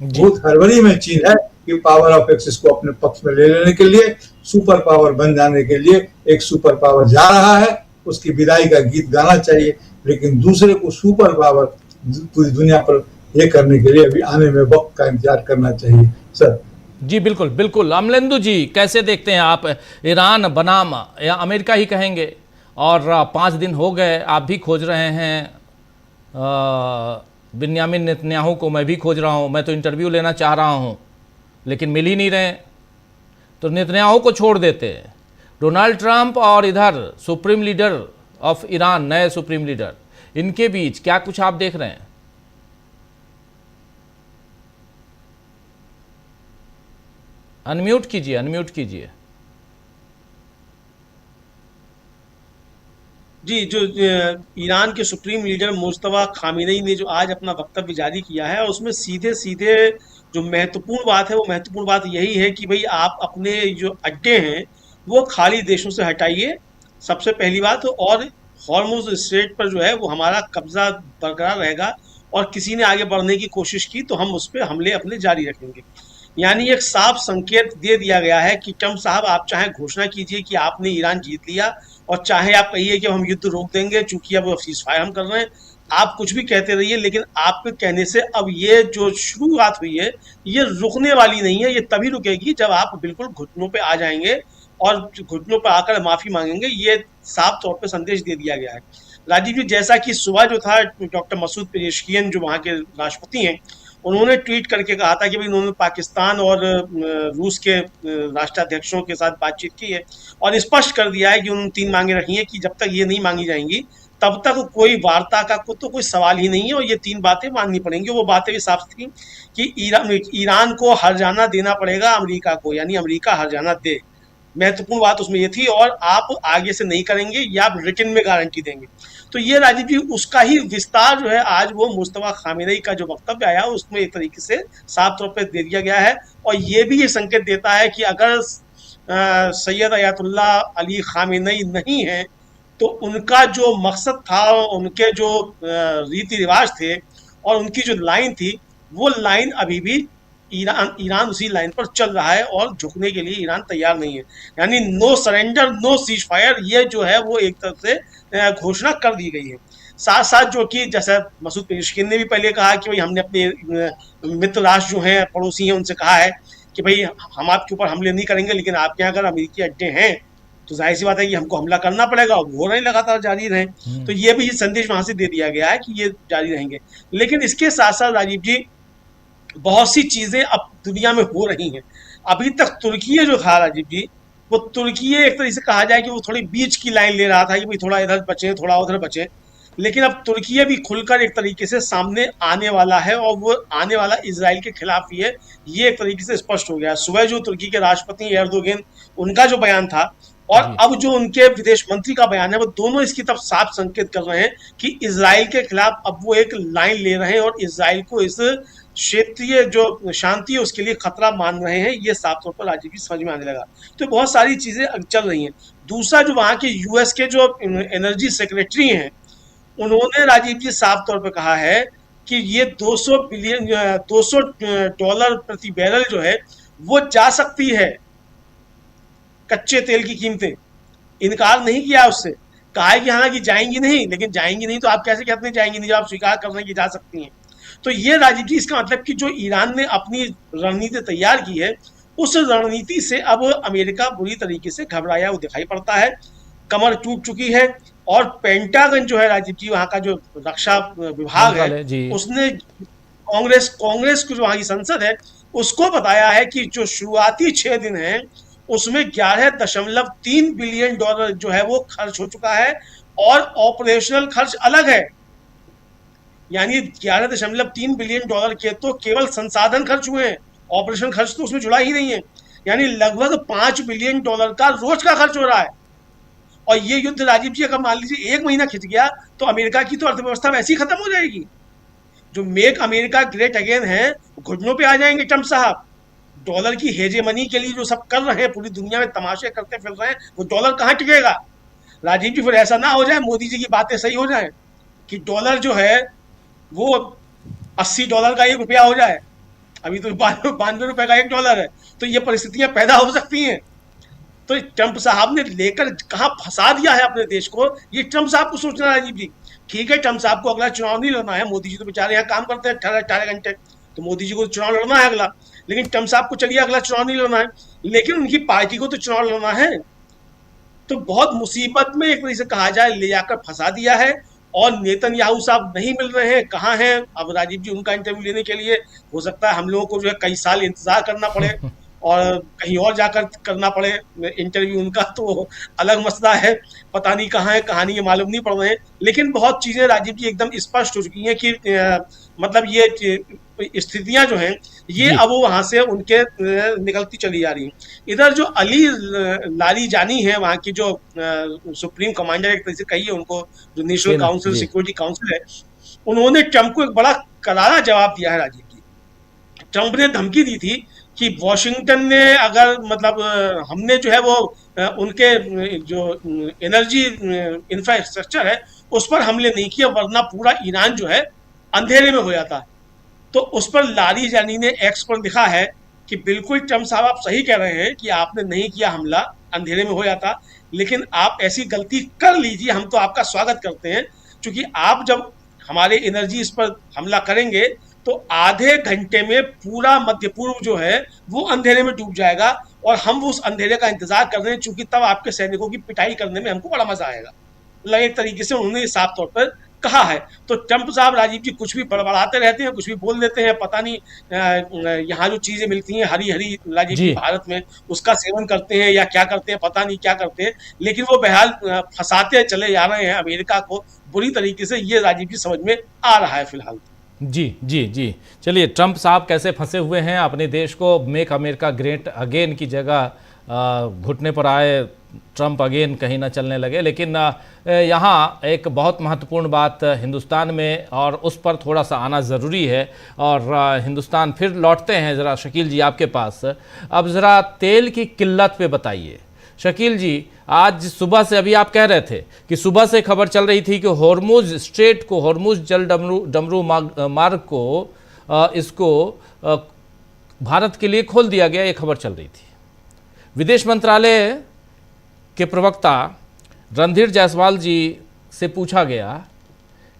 बहुत हड़बड़ी में चीन है कि पावर ऑफ एक्सिस को अपने पक्ष में ले लेने के लिए, सुपर पावर बन जाने के लिए। एक सुपर पावर जा रहा है, उसकी विदाई का गीत गाना चाहिए, लेकिन दूसरे को सुपर पावर पूरी दुनिया पर ये करने के लिए अभी आने में वक्त का इंतजार करना चाहिए। सर जी बिल्कुल बिल्कुल। अमलेंदु जी, कैसे देखते हैं आप ईरान बनाम, या अमेरिका ही कहेंगे, और 5 दिन हो गए आप भी खोज रहे हैं बिन्यामिन नेतन्याहू को, मैं भी खोज रहा हूं, मैं तो इंटरव्यू लेना चाह रहा हूं लेकिन मिल ही नहीं रहे। तो नेतन्याहू को छोड़ देते, डोनाल्ड ट्रंप और इधर सुप्रीम लीडर ऑफ ईरान, नए सुप्रीम लीडर, इनके बीच क्या कुछ आप देख रहे हैं? अनम्यूट कीजिए, अनम्यूट कीजिए। जी, जो ईरान के सुप्रीम लीडर मुस्तफा खामेनी ने जो आज अपना वक्तव्य जारी किया है, उसमें सीधे सीधे जो महत्वपूर्ण बात है वो महत्वपूर्ण बात यही है कि भाई आप अपने जो अड्डे हैं वो खाली देशों से हटाइए, सबसे पहली बात। और हॉर्मुज़ स्ट्रेट पर जो है वो हमारा कब्जा बरकरार रहेगा और किसी ने आगे बढ़ने की कोशिश की तो हम उस पर हमले अपने जारी रखेंगे। यानी एक साफ संकेत दे दिया गया है कि ट्रंप साहब, आप चाहे घोषणा कीजिए कि आपने ईरान जीत लिया, और चाहे आप कहिए कि हम युद्ध रोक देंगे चूंकि अब सीज फायर हम कर रहे हैं, आप कुछ भी कहते रहिए, लेकिन आपके कहने से अब ये जो शुरुआत हुई है ये रुकने वाली नहीं है। ये तभी रुकेगी जब आप बिल्कुल घुटनों पे आ जाएंगे और घुटनों पे आकर माफी मांगेंगे। ये साफ तौर पे संदेश दे दिया गया है। राजीव जी, जैसा कि सुबह जो था डॉक्टर मसूद पेजेश्कियन जो वहाँ के राष्ट्रपति हैं, उन्होंने ट्वीट करके कहा था कि भाई उन्होंने पाकिस्तान और रूस के राष्ट्राध्यक्षों के साथ बातचीत की है और स्पष्ट कर दिया है कि उन्होंने 3 मांगे रखी हैं कि जब तक ये नहीं मांगी जाएंगी तब तक कोई वार्ता का तो कोई सवाल ही नहीं है और ये 3 बातें माननी पड़ेंगी। वो बातें भी साफ थी कि ईरान को हर्जाना देना पड़ेगा अमेरिका को, यानी अमेरिका हर्जाना दे, महत्वपूर्ण बात उसमें ये थी, और आप आगे से नहीं करेंगे या आप रिटन में गारंटी देंगे। तो ये राजीव जी उसका ही विस्तार जो है आज वो मुस्तफा खामेनी का जो वक्तव्य आया उसमें एक तरीके से साफ तौर पर दे दिया गया है। और ये भी ये संकेत देता है कि अगर सैयद अयातुल्लाह अली खामेनी नहीं है तो उनका जो मकसद था, उनके जो रीति रिवाज थे और उनकी जो लाइन थी वो लाइन अभी भी ईरान उसी लाइन पर चल रहा है और झुकने के लिए ईरान तैयार नहीं है। यानी no surrender no ceasefire, ये जो है वो एक तरफ से घोषणा कर दी गई है। साथ साथ जो कि जैसे मसूद पेजेशकिन ने भी पहले कहा कि भाई हमने अपने मित्र राष्ट्र जो हैं, पड़ोसी हैं, उनसे कहा है कि भाई हम आपके ऊपर हमले नहीं करेंगे, लेकिन आपके यहाँ अगर अमेरिकी अड्डे हैं तो जाहिर सी बात है कि हमको हमला करना पड़ेगा, और वो नहीं लगातार जारी रहे। तो ये भी संदेश वहां से दे दिया गया है कि ये जारी रहेंगे। लेकिन इसके साथ साथ राजीव जी बहुत सी चीजें अब दुनिया में हो रही हैं। अभी तक तुर्की जो था राजीव जी, वो तुर्की एक तरीके से कहा जाए कि वो थोड़ी बीच की लाइन ले रहा था कि भाई थोड़ा इधर बचे थोड़ा उधर बचे, लेकिन अब तुर्की भी खुलकर एक तरीके से सामने आने वाला है, और वो आने वाला इजराइल के खिलाफ ही है, ये एक तरीके से स्पष्ट हो गया। सुबह जो तुर्की के राष्ट्रपति एर्दोगन, उनका जो बयान था और अब जो उनके विदेश मंत्री का बयान है, वो दोनों इसकी तरफ साफ संकेत कर रहे हैं कि इजराइल के खिलाफ अब वो एक लाइन ले रहे हैं और इजराइल को इस क्षेत्रीय जो शांति है उसके लिए खतरा मान रहे हैं। ये साफ तौर पर राजीव जी समझ में आने लगा। तो बहुत सारी चीजें चल रही हैं। दूसरा, जो वहां के यूएस के जो एनर्जी सेक्रेटरी हैं, उन्होंने राजीव जी साफ तौर पर कहा है कि ये $200 प्रति बैरल जो है वो जा सकती है, कच्चे तेल की कीमतें। इनकार नहीं किया उससे, कहा है कि हालांकि जाएंगी नहीं, लेकिन जाएंगी नहीं तो आप कैसे कहते हैं जाएंगी नहीं, जब आप स्वीकार कर रहे हैं कि जा सकती हैं। तो ये राजीव जी इसका मतलब कि जो ईरान ने अपनी रणनीति तैयार की है, उस रणनीति से अब अमेरिका बुरी तरीके से घबराया हुआ दिखाई पड़ता है, कमर टूट चुकी है। और पेंटागन जो है राजीव जी, वहां का जो रक्षा विभाग है, उसने कांग्रेस की जो वहां की संसद है उसको बताया है कि जो शुरुआती 6 दिन है उसमें $11.3 बिलियन जो है वो खर्च हो चुका है, और ऑपरेशनल खर्च अलग है। यानी $11.3 बिलियन के तो केवल संसाधन खर्च हुए हैं, ऑपरेशन खर्च तो उसमें जुड़ा ही नहीं है। यानी लगभग $5 बिलियन का रोज का खर्च हो रहा है। और ये युद्ध राजीव जी अगर मान लीजिए 1 महीना खिंच गया तो अमेरिका की तो अर्थव्यवस्था वैसी खत्म हो जाएगी। जो मेक अमेरिका ग्रेट अगेन है, घुटनों पे आ जाएंगे ट्रंप साहब। डॉलर की हेजेमनी के लिए जो सब कर रहे हैं, पूरी दुनिया में तमाशे करते फिर रहे हैं, वो डॉलर कहाँ टिकेगा राजीव जी? फिर ऐसा ना हो जाए मोदी जी की बातें सही हो जाए कि डॉलर जो है वो $80 का $1 हो जाए। अभी तो 92 रुपए का $1 है। तो ये परिस्थितियां पैदा हो सकती हैं। तो ट्रंप साहब ने लेकर कहाँ फंसा दिया है अपने देश को, ये ट्रंप साहब को सोचना है राजीव जी। ठीक है, ट्रंप साहब को अगला चुनाव नहीं लड़ना है, मोदी जी तो बेचारे यहाँ काम करते हैं 18 घंटे, तो मोदी जी को चुनाव लड़ना है अगला, लेकिन ट्रंप साहब को चलिए अगला चुनाव नहीं लड़ना है, लेकिन उनकी पार्टी को तो चुनाव लड़ना है। तो बहुत मुसीबत में एक तरीके से कहा जाए ले जाकर फंसा दिया है। और नेतन्याहू साहब नहीं मिल रहे हैं, कहाँ हैं अब राजीव जी? उनका इंटरव्यू लेने के लिए हो सकता है हम लोगों को जो है कई साल इंतजार करना पड़े और कहीं और जाकर करना पड़े इंटरव्यू उनका, तो अलग मसला है। पता नहीं कहाँ है, कहानी ये मालूम नहीं पड़ रहे हैं। लेकिन बहुत चीजें राजीव जी एकदम स्पष्ट हो चुकी हैं कि मतलब ये स्थितियां जो हैं ये अब वहां से उनके निकलती चली जा रही हैं। इधर जो अली लारीजानी है, वहां की जो सुप्रीम कमांडर एक तरह से कही है उनको, जो नेशनल काउंसिल सिक्योरिटी काउंसिल है, उन्होंने ट्रंप को एक बड़ा करारा जवाब दिया है राजीव जी। ट्रंप ने धमकी दी थी कि वॉशिंगटन ने अगर मतलब हमने जो है वो उनके जो एनर्जी इंफ्रास्ट्रक्चर है उस पर हमले नहीं किया, वरना पूरा ईरान जो है अंधेरे में हो जाता। तो उस पर लारीजानी ने एक्स पर लिखा है कि बिल्कुल ट्रंप साहब आप सही कह रहे हैं कि आपने नहीं किया हमला, अंधेरे में हो जाता, लेकिन आप ऐसी गलती कर लीजिए, हम तो आपका स्वागत करते हैं, क्योंकि आप जब हमारे एनर्जी इस पर हमला करेंगे तो आधे घंटे में पूरा मध्य पूर्व जो है वो अंधेरे में डूब जाएगा, और हम उस अंधेरे का इंतजार कर रहे हैं, क्योंकि तब आपके सैनिकों की पिटाई करने में हमको बड़ा मजा आएगा। मतलब एक तरीके से उन्होंने साफ तौर पर कहा है। तो ट्रंप साहब राजीव जी कुछ भी बड़बड़ाते रहते हैं, कुछ भी बोल देते हैं, पता नहीं यहाँ जो चीजें मिलती हैं हरी हरी राजीव जी भारत में उसका सेवन करते हैं या क्या करते हैं, पता नहीं क्या करते हैं, लेकिन वो बहरहाल फंसाते चले जा रहे हैं अमेरिका को बुरी तरीके से। ये राजीव जी समझ में आ रहा है फिलहाल। जी जी जी, चलिए ट्रंप साहब कैसे फंसे हुए हैं, अपने देश को मेक अमेरिका ग्रेट अगेन की जगह घुटने पर आए, ट्रंप अगेन कहीं ना चलने लगे। लेकिन यहाँ एक बहुत महत्वपूर्ण बात हिंदुस्तान में, और उस पर थोड़ा सा आना ज़रूरी है, और हिंदुस्तान फिर लौटते हैं ज़रा शकील जी आपके पास। अब ज़रा तेल की किल्लत पे बताइए शकील जी। आज सुबह से, अभी आप कह रहे थे कि सुबह से खबर चल रही थी कि हॉर्मुज स्ट्रेट को, हॉर्मुज जल डमरू मार्ग को इसको भारत के लिए खोल दिया गया, ये खबर चल रही थी। विदेश मंत्रालय के प्रवक्ता रणधीर जायसवाल जी से पूछा गया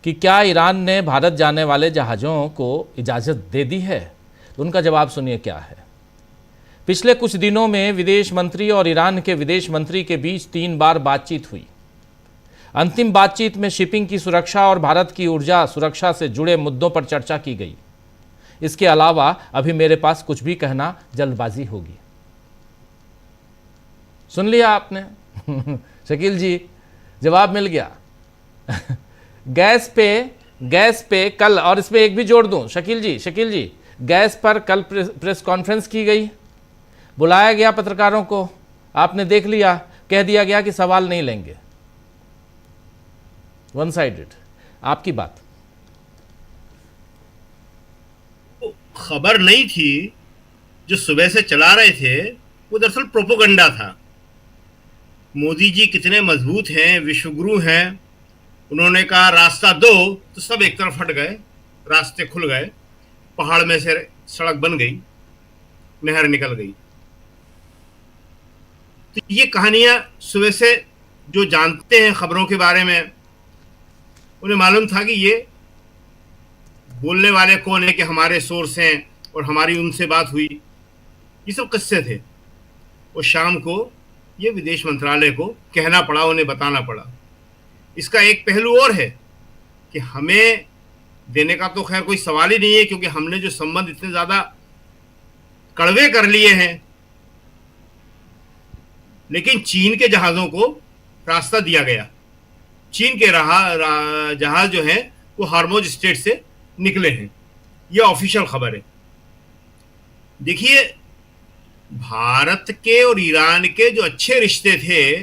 कि क्या ईरान ने भारत जाने वाले जहाज़ों को इजाज़त दे दी है, तो उनका जवाब सुनिए क्या है। पिछले कुछ दिनों में विदेश मंत्री और ईरान के विदेश मंत्री के बीच 3 बार बातचीत हुई। अंतिम बातचीत में शिपिंग की सुरक्षा और भारत की ऊर्जा सुरक्षा से जुड़े मुद्दों पर चर्चा की गई। इसके अलावा अभी मेरे पास कुछ भी कहना जल्दबाजी होगी। सुन लिया आपने शकील जी, जवाब मिल गया। गैस पे कल, और इसमें एक भी जोड़ दूं शकील जी, गैस पर कल प्रेस कॉन्फ्रेंस की गई, बुलाया गया पत्रकारों को, आपने देख लिया, कह दिया गया कि सवाल नहीं लेंगे। One sided. आपकी बात। खबर नहीं थी जो सुबह से चला रहे थे, वो दरअसल प्रोपोगंडा था। मोदी जी कितने मजबूत हैं, विश्वगुरु हैं। उन्होंने कहा रास्ता दो, तो सब एक तरफ हट गए, रास्ते खुल गए, पहाड़ में से सड़क बन गई, नहर निकल गई। तो ये कहानियां सुबह से जो जानते हैं खबरों के बारे में, उन्हें मालूम था कि ये बोलने वाले कौन है, कि हमारे सोर्स हैं और हमारी उनसे बात हुई, ये सब किस्से थे। और शाम को ये विदेश मंत्रालय को कहना पड़ा, उन्हें बताना पड़ा। इसका एक पहलू और है कि हमें देने का तो खैर कोई सवाल ही नहीं है, क्योंकि हमने जो संबंध इतने ज्यादा कड़वे कर लिए हैं, लेकिन चीन के जहाजों को रास्ता दिया गया। चीन के जहाज जो हैं वो हार्मोज स्टेट से निकले हैं, यह ऑफिशियल खबर है। देखिए, भारत के और ईरान के जो अच्छे रिश्ते थे,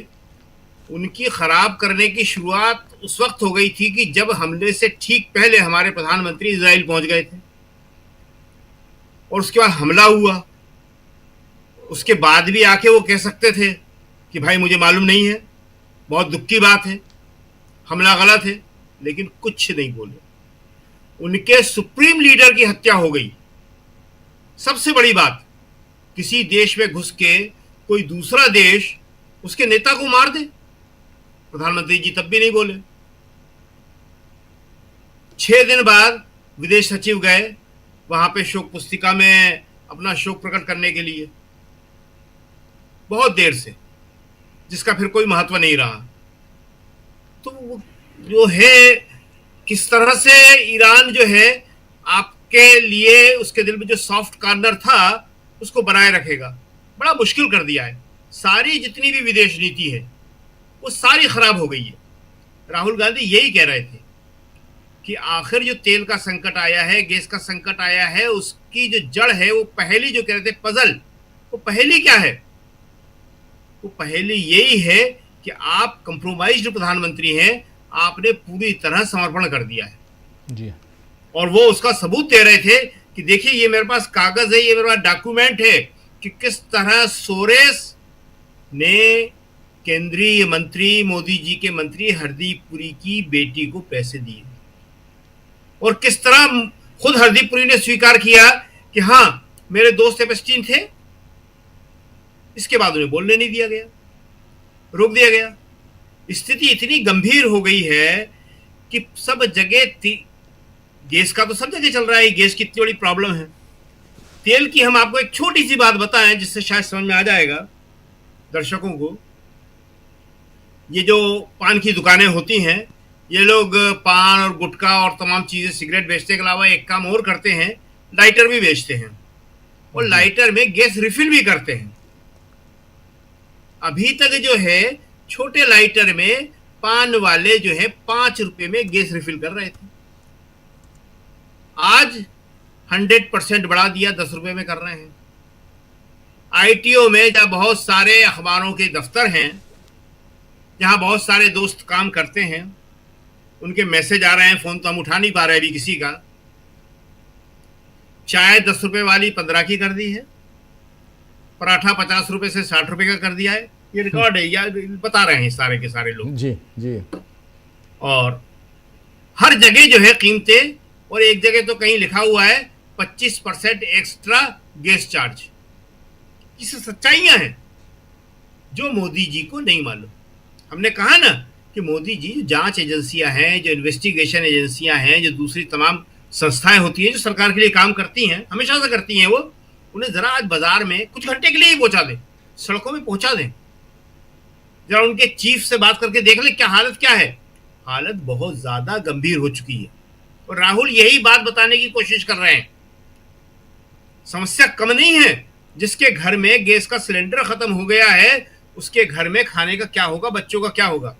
उनकी खराब करने की शुरुआत उस वक्त हो गई थी कि जब हमले से ठीक पहले हमारे प्रधानमंत्री इजराइल पहुंच गए थे, और उसके बाद हमला हुआ। उसके बाद भी आके वो कह सकते थे कि भाई मुझे मालूम नहीं है, बहुत दुख की बात है, हमला गलत है, लेकिन कुछ नहीं बोले। उनके सुप्रीम लीडर की हत्या हो गई। सबसे बड़ी बात, किसी देश में घुस के कोई दूसरा देश उसके नेता को मार दे, प्रधानमंत्री जी तब भी नहीं बोले। 6 दिन बाद विदेश सचिव गए वहां पे शोक पुस्तिका में अपना शोक प्रकट करने के लिए, बहुत देर से, जिसका फिर कोई महत्व नहीं रहा। तो वो जो है, किस तरह से ईरान जो है आपके लिए उसके दिल में जो सॉफ्ट कॉर्नर था उसको बनाए रखेगा, बड़ा मुश्किल कर दिया है। सारी जितनी भी विदेश नीति है वो सारी खराब हो गई है। राहुल गांधी यही कह रहे थे कि आखिर जो तेल का संकट आया है, गैस का संकट आया है, उसकी जो जड़ है, वो पहली जो कह रहे थे पजल, वो पहली क्या है? वो पहली यही है कि आप कंप्रोमाइज्ड प्रधानमंत्री हैं, आपने पूरी तरह समर्पण कर दिया है जी। और वो उसका सबूत दे रहे थे कि देखिए ये मेरे पास कागज है, ये मेरे पास डॉक्यूमेंट है कि किस तरह सोरेस ने केंद्रीय मंत्री, मोदी जी के मंत्री हरदीप पुरी की बेटी को पैसे दिए, और किस तरह खुद हरदीप पुरी ने स्वीकार किया कि हाँ मेरे दोस्त एपस्टीन थे। इसके बाद उन्हें बोलने नहीं दिया गया, रोक दिया गया। स्थिति इतनी गंभीर हो गई है कि सब जगह गैस का तो सब जगह चल रहा है, गैस की इतनी बड़ी प्रॉब्लम है। तेल की हम आपको एक छोटी सी बात बताएं जिससे शायद समझ में आ जाएगा दर्शकों को। ये जो पान की दुकानें होती हैं, ये लोग पान और गुटखा और तमाम चीजें, सिगरेट बेचने के अलावा एक काम और करते हैं, लाइटर भी बेचते हैं, और लाइटर में गैस रिफिल भी करते हैं। अभी तक जो है छोटे लाइटर में पान वाले जो है 5 रुपए में गैस रिफिल कर रहे थे, आज 100% बढ़ा दिया, 10 रुपए में कर रहे हैं। आईटीओ में जहाँ बहुत सारे अखबारों के दफ्तर हैं, जहाँ बहुत सारे दोस्त काम करते हैं, उनके मैसेज आ रहे हैं, फोन तो हम उठा नहीं पा रहे अभी किसी का। चाय 10 रुपए वाली 15 की कर दी है, पराठा 50 रुपए से 60 रुपए का कर दिया है। ये रिकॉर्ड है, या बता रहे हैं सारे के सारे लोग जी जी। और हर जगह जो है कीमतें, और एक जगह तो कहीं लिखा हुआ है 25% एक्स्ट्रा गैस चार्ज। ये सच्चाइयां हैं जो मोदी जी को नहीं मालूम। हमने कहा ना कि मोदी जी, जो जांच एजेंसियां हैं, जो इन्वेस्टिगेशन एजेंसियां हैं, जो दूसरी तमाम संस्थाएं होती हैं जो सरकार के लिए काम करती हैं, हमेशा से करती हैं, वो उन्हें जरा आज बाजार में कुछ घंटे के लिए ही पहुंचा दें, सड़कों में पहुंचा दें, जरा उनके चीफ से बात करके देख ले क्या हालत क्या है। हालत बहुत ज्यादा गंभीर हो चुकी है और राहुल यही बात बताने की कोशिश कर रहे हैं। समस्या कम नहीं है, जिसके घर में गैस का सिलेंडर खत्म हो गया है उसके घर में खाने का क्या होगा, बच्चों का क्या होगा।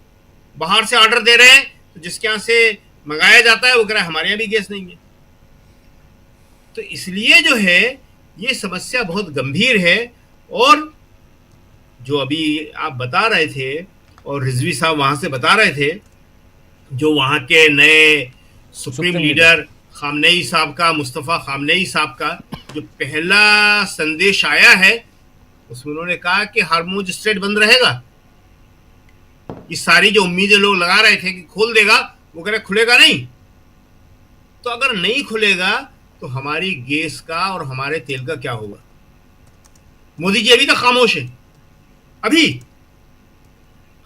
बाहर से ऑर्डर दे रहे हैं तो जिसके यहां से मंगाया जाता है वो कह रहा है हमारे यहां भी गैस नहीं है। तो इसलिए जो है ये समस्या बहुत गंभीर है। और जो अभी आप बता रहे थे और रिजवी साहब वहां से बता रहे थे, जो वहां के नए सुप्रीम लीडर खामनेई साहब का, मुस्तफा खामनेई साहब का जो पहला संदेश आया है उसमें उन्होंने कहा कि हार्मुज स्ट्रेट बंद रहेगा। ये सारी जो उम्मीदें लोग लगा रहे थे कि खोल देगा, वो कह रहे खुलेगा नहीं। तो अगर नहीं खुलेगा तो हमारी गैस का और हमारे तेल का क्या होगा। मोदी जी अभी तक खामोश है। अभी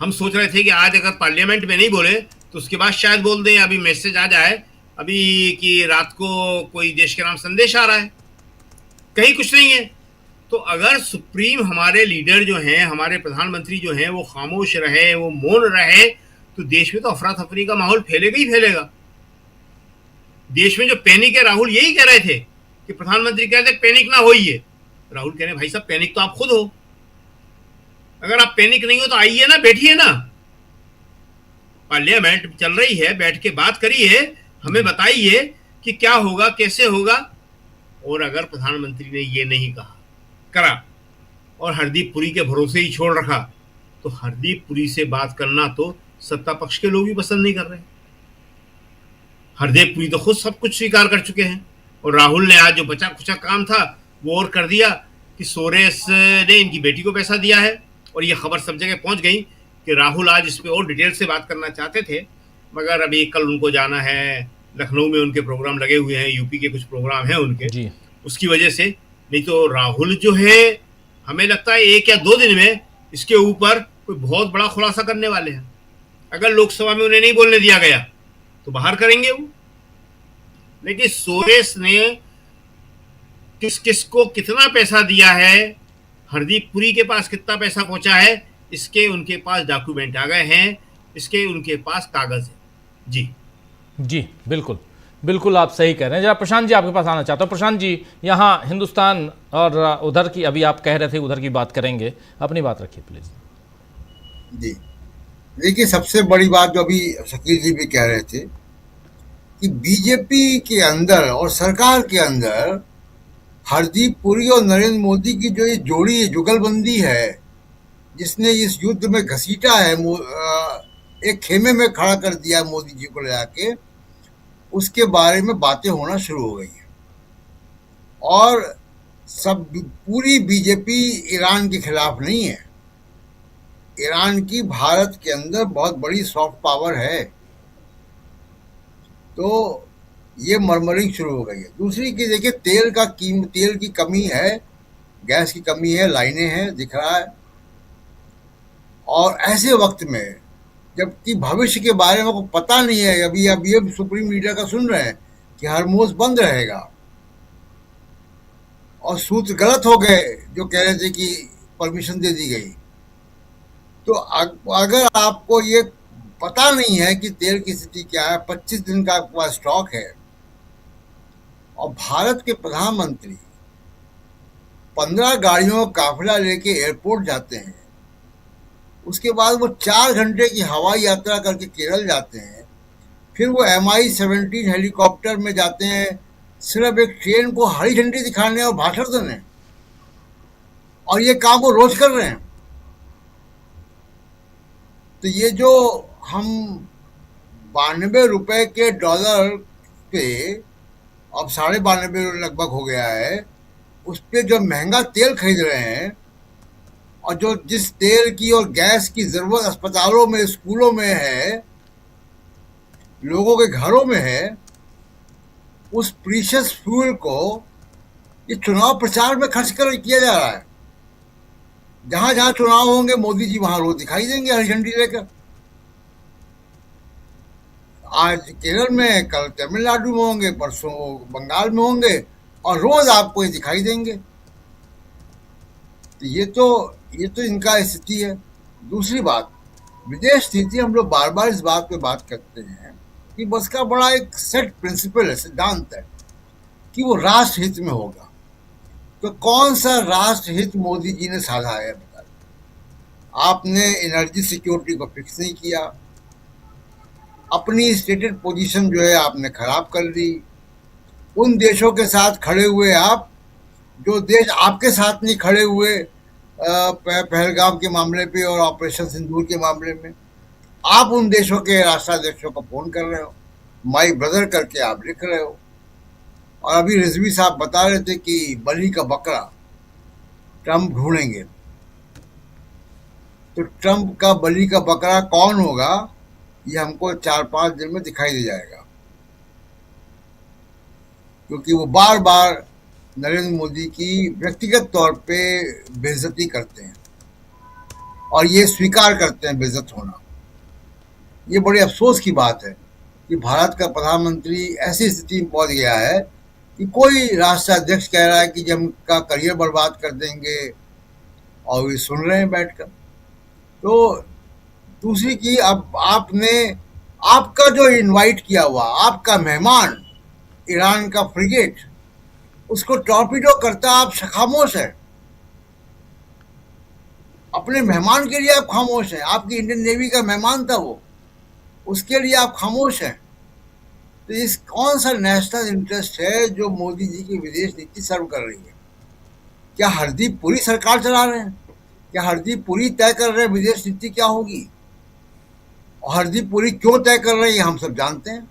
हम सोच रहे थे कि आज अगर पार्लियामेंट में नहीं बोले तो उसके बाद शायद बोल दें, अभी मैसेज आ जाए अभी कि रात को कोई देश के नाम संदेश आ रहा है, कहीं कुछ नहीं है। तो अगर सुप्रीम हमारे लीडर जो हैं, हमारे प्रधानमंत्री जो हैं, वो खामोश रहे, वो मौन रहे, तो देश में तो अफरा तफरी का माहौल फैलेगा ही फैलेगा। देश में जो पैनिक है, राहुल यही कह रहे थे कि प्रधानमंत्री कहते पैनिक ना होइए। राहुल कह रहे भाई साहब पैनिक तो आप खुद हो। अगर आप पैनिक नहीं हो तो आइए ना, बैठिए ना, पार्लियामेंट चल रही है, बैठ के बात करिए, हमें बताइए कि क्या होगा, कैसे होगा। और अगर प्रधानमंत्री ने ये नहीं करा और हरदीप पुरी के भरोसे ही छोड़ रखा, तो हरदीप पुरी से बात करना तो सत्ता पक्ष के लोग भी पसंद नहीं कर रहे। हरदीप पुरी तो खुद सब कुछ स्वीकार कर चुके हैं और राहुल ने आज जो बचा खुचा काम था वो और कर दिया कि सोरेस ने इनकी बेटी को पैसा दिया है। और ये खबर सब जगह पहुंच गई कि राहुल आज इस पे और डिटेल से बात करना चाहते थे, मगर अभी कल उनको जाना है, लखनऊ में उनके प्रोग्राम लगे हुए हैं, यूपी के कुछ प्रोग्राम हैं उनके जी। उसकी वजह से, नहीं तो राहुल जो है हमें लगता है 1 या 2 दिन में इसके ऊपर कोई बहुत बड़ा खुलासा करने वाले हैं। अगर लोकसभा में उन्हें नहीं बोलने दिया गया तो बाहर करेंगे वो। लेकिन सोरेस ने किस किस को कितना पैसा दिया है, हरदीप पुरी के पास कितना पैसा पहुंचा है, इसके उनके पास डॉक्यूमेंट आ गए हैं, इसके उनके पास कागज है। जी जी बिल्कुल बिल्कुल आप सही कह रहे हैं। जरा प्रशांत जी आपके पास आना चाहता हूँ। प्रशांत जी, यहाँ हिंदुस्तान और उधर की, अभी आप कह रहे थे उधर की बात करेंगे, अपनी बात रखिए प्लीज। जी देखिए, सबसे बड़ी बात जो अभी शकील जी भी कह रहे थे कि बीजेपी के अंदर और सरकार के अंदर हरदीप पुरी और नरेंद्र मोदी की जो ये जोड़ी जुगलबंदी है, जिसने इस युद्ध में घसीटा है, एक खेमे में खड़ा कर दिया मोदी जी को ले जाके, उसके बारे में बातें होना शुरू हो गई है। और सब पूरी बीजेपी ईरान के खिलाफ नहीं है। ईरान की भारत के अंदर बहुत बड़ी सॉफ्ट पावर है। तो ये मरमरिंग शुरू हो गई है। दूसरी की देखिए, तेल की कमी है, गैस की कमी है, लाइनें हैं, दिख रहा है। और ऐसे वक्त में जबकि भविष्य के बारे में को पता नहीं है, अभी ये सुप्रीम लीडर का सुन रहे हैं कि हरमुज बंद रहेगा, और सूत्र गलत हो गए जो कह रहे थे कि परमिशन दे दी गई। तो अगर आपको ये पता नहीं है कि तेल की स्थिति क्या है, 25 दिन का आपके पास स्टॉक है, और भारत के प्रधानमंत्री 15 गाड़ियों का काफिला लेके एयरपोर्ट जाते हैं, उसके बाद वो 4 घंटे की हवाई यात्रा करके केरल जाते हैं, फिर वो MI-17 हेलीकॉप्टर में जाते हैं सिर्फ एक ट्रेन को हरी झंडी दिखाने और भाषण देने, और ये काम वो रोज कर रहे हैं। तो ये जो हम 92 रुपए के डॉलर पे, अब 92.5 लगभग हो गया है, उस पे जो महंगा तेल खरीद रहे हैं, और जो जिस तेल की और गैस की जरूरत अस्पतालों में, स्कूलों में है, लोगों के घरों में है, उस प्रीशियस फ्यूल को ये चुनाव प्रचार में खर्च कर किया जा रहा है। जहां जहां चुनाव होंगे मोदी जी वहां रोज दिखाई देंगे हरी झंडी लेकर। आज केरल में, कल तमिलनाडु में होंगे, परसों बंगाल में होंगे और रोज आपको ये दिखाई देंगे। तो ये तो इनका स्थिति है। दूसरी बात, विदेश नीति, हम लोग बार बार इस बात पे बात करते हैं कि बस का बड़ा एक सेट प्रिंसिपल है, सिद्धांत है कि वो राष्ट्र हित में होगा। तो कौन सा राष्ट्र हित मोदी जी ने साधा है बताइए? आपने एनर्जी सिक्योरिटी को फिक्स नहीं किया, अपनी स्टेटेड पोजीशन जो है आपने खराब कर दी। उन देशों के साथ खड़े हुए आप, जो देश आपके साथ नहीं खड़े हुए पहलगाम के मामले पे और ऑपरेशन सिंदूर के मामले में, आप उन देशों के राष्ट्राध्यक्षों को फोन कर रहे हो, माई ब्रदर करके आप लिख रहे हो। और अभी रिजवी साहब बता रहे थे कि बलि का बकरा ट्रम्प ढूंढेंगे। तो ट्रम्प का बलि का बकरा कौन होगा ये हमको 4-5 दिन में दिखाई दे जाएगा, क्योंकि वो बार बार नरेंद्र मोदी की व्यक्तिगत तौर पे बेइज्जती करते हैं और ये स्वीकार करते हैं बेइज्जत होना। ये बड़े अफसोस की बात है कि भारत का प्रधानमंत्री ऐसी स्थिति में पहुंच गया है कि कोई राष्ट्राध्यक्ष कह रहा है कि जब उनका करियर बर्बाद कर देंगे और वे सुन रहे हैं बैठकर। तो दूसरी की, अब आपने, आपका जो इनवाइट किया हुआ आपका मेहमान ईरान का फ्रिगेट, उसको टॉर्पीडो करता आप खामोश है। अपने मेहमान के लिए आप खामोश हैं। आपकी इंडियन नेवी का मेहमान था वो, उसके लिए आप खामोश हैं। तो इस कौन सा नेशनल इंटरेस्ट है जो मोदी जी की विदेश नीति सर्व कर रही है? क्या हरदीप पुरी सरकार चला रहे हैं? क्या हरदीप पुरी तय कर रहे हैं विदेश नीति क्या होगी? और हरदीप पुरी क्यों तय कर रहे हैं हम सब जानते हैं।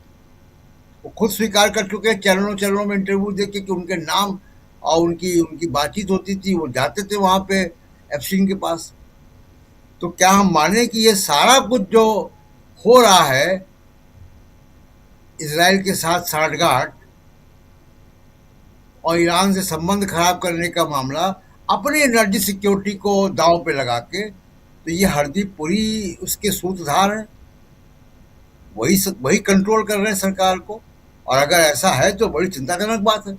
वो खुद स्वीकार कर चुके हैं चरणों में इंटरव्यू देके कि उनके नाम और उनकी बातचीत होती थी, वो जाते थे वहां पे एप्स्टीन के पास। तो क्या हम माने कि ये सारा कुछ जो हो रहा है इजराइल के साथ साठगांठ और ईरान से संबंध खराब करने का मामला अपनी एनर्जी सिक्योरिटी को दांव पे लगा के, तो ये हरदीप पुरी उसके सूत्रधार हैं, वही कंट्रोल कर रहे हैं सरकार को। और अगर ऐसा है तो बड़ी चिंताजनक बात है।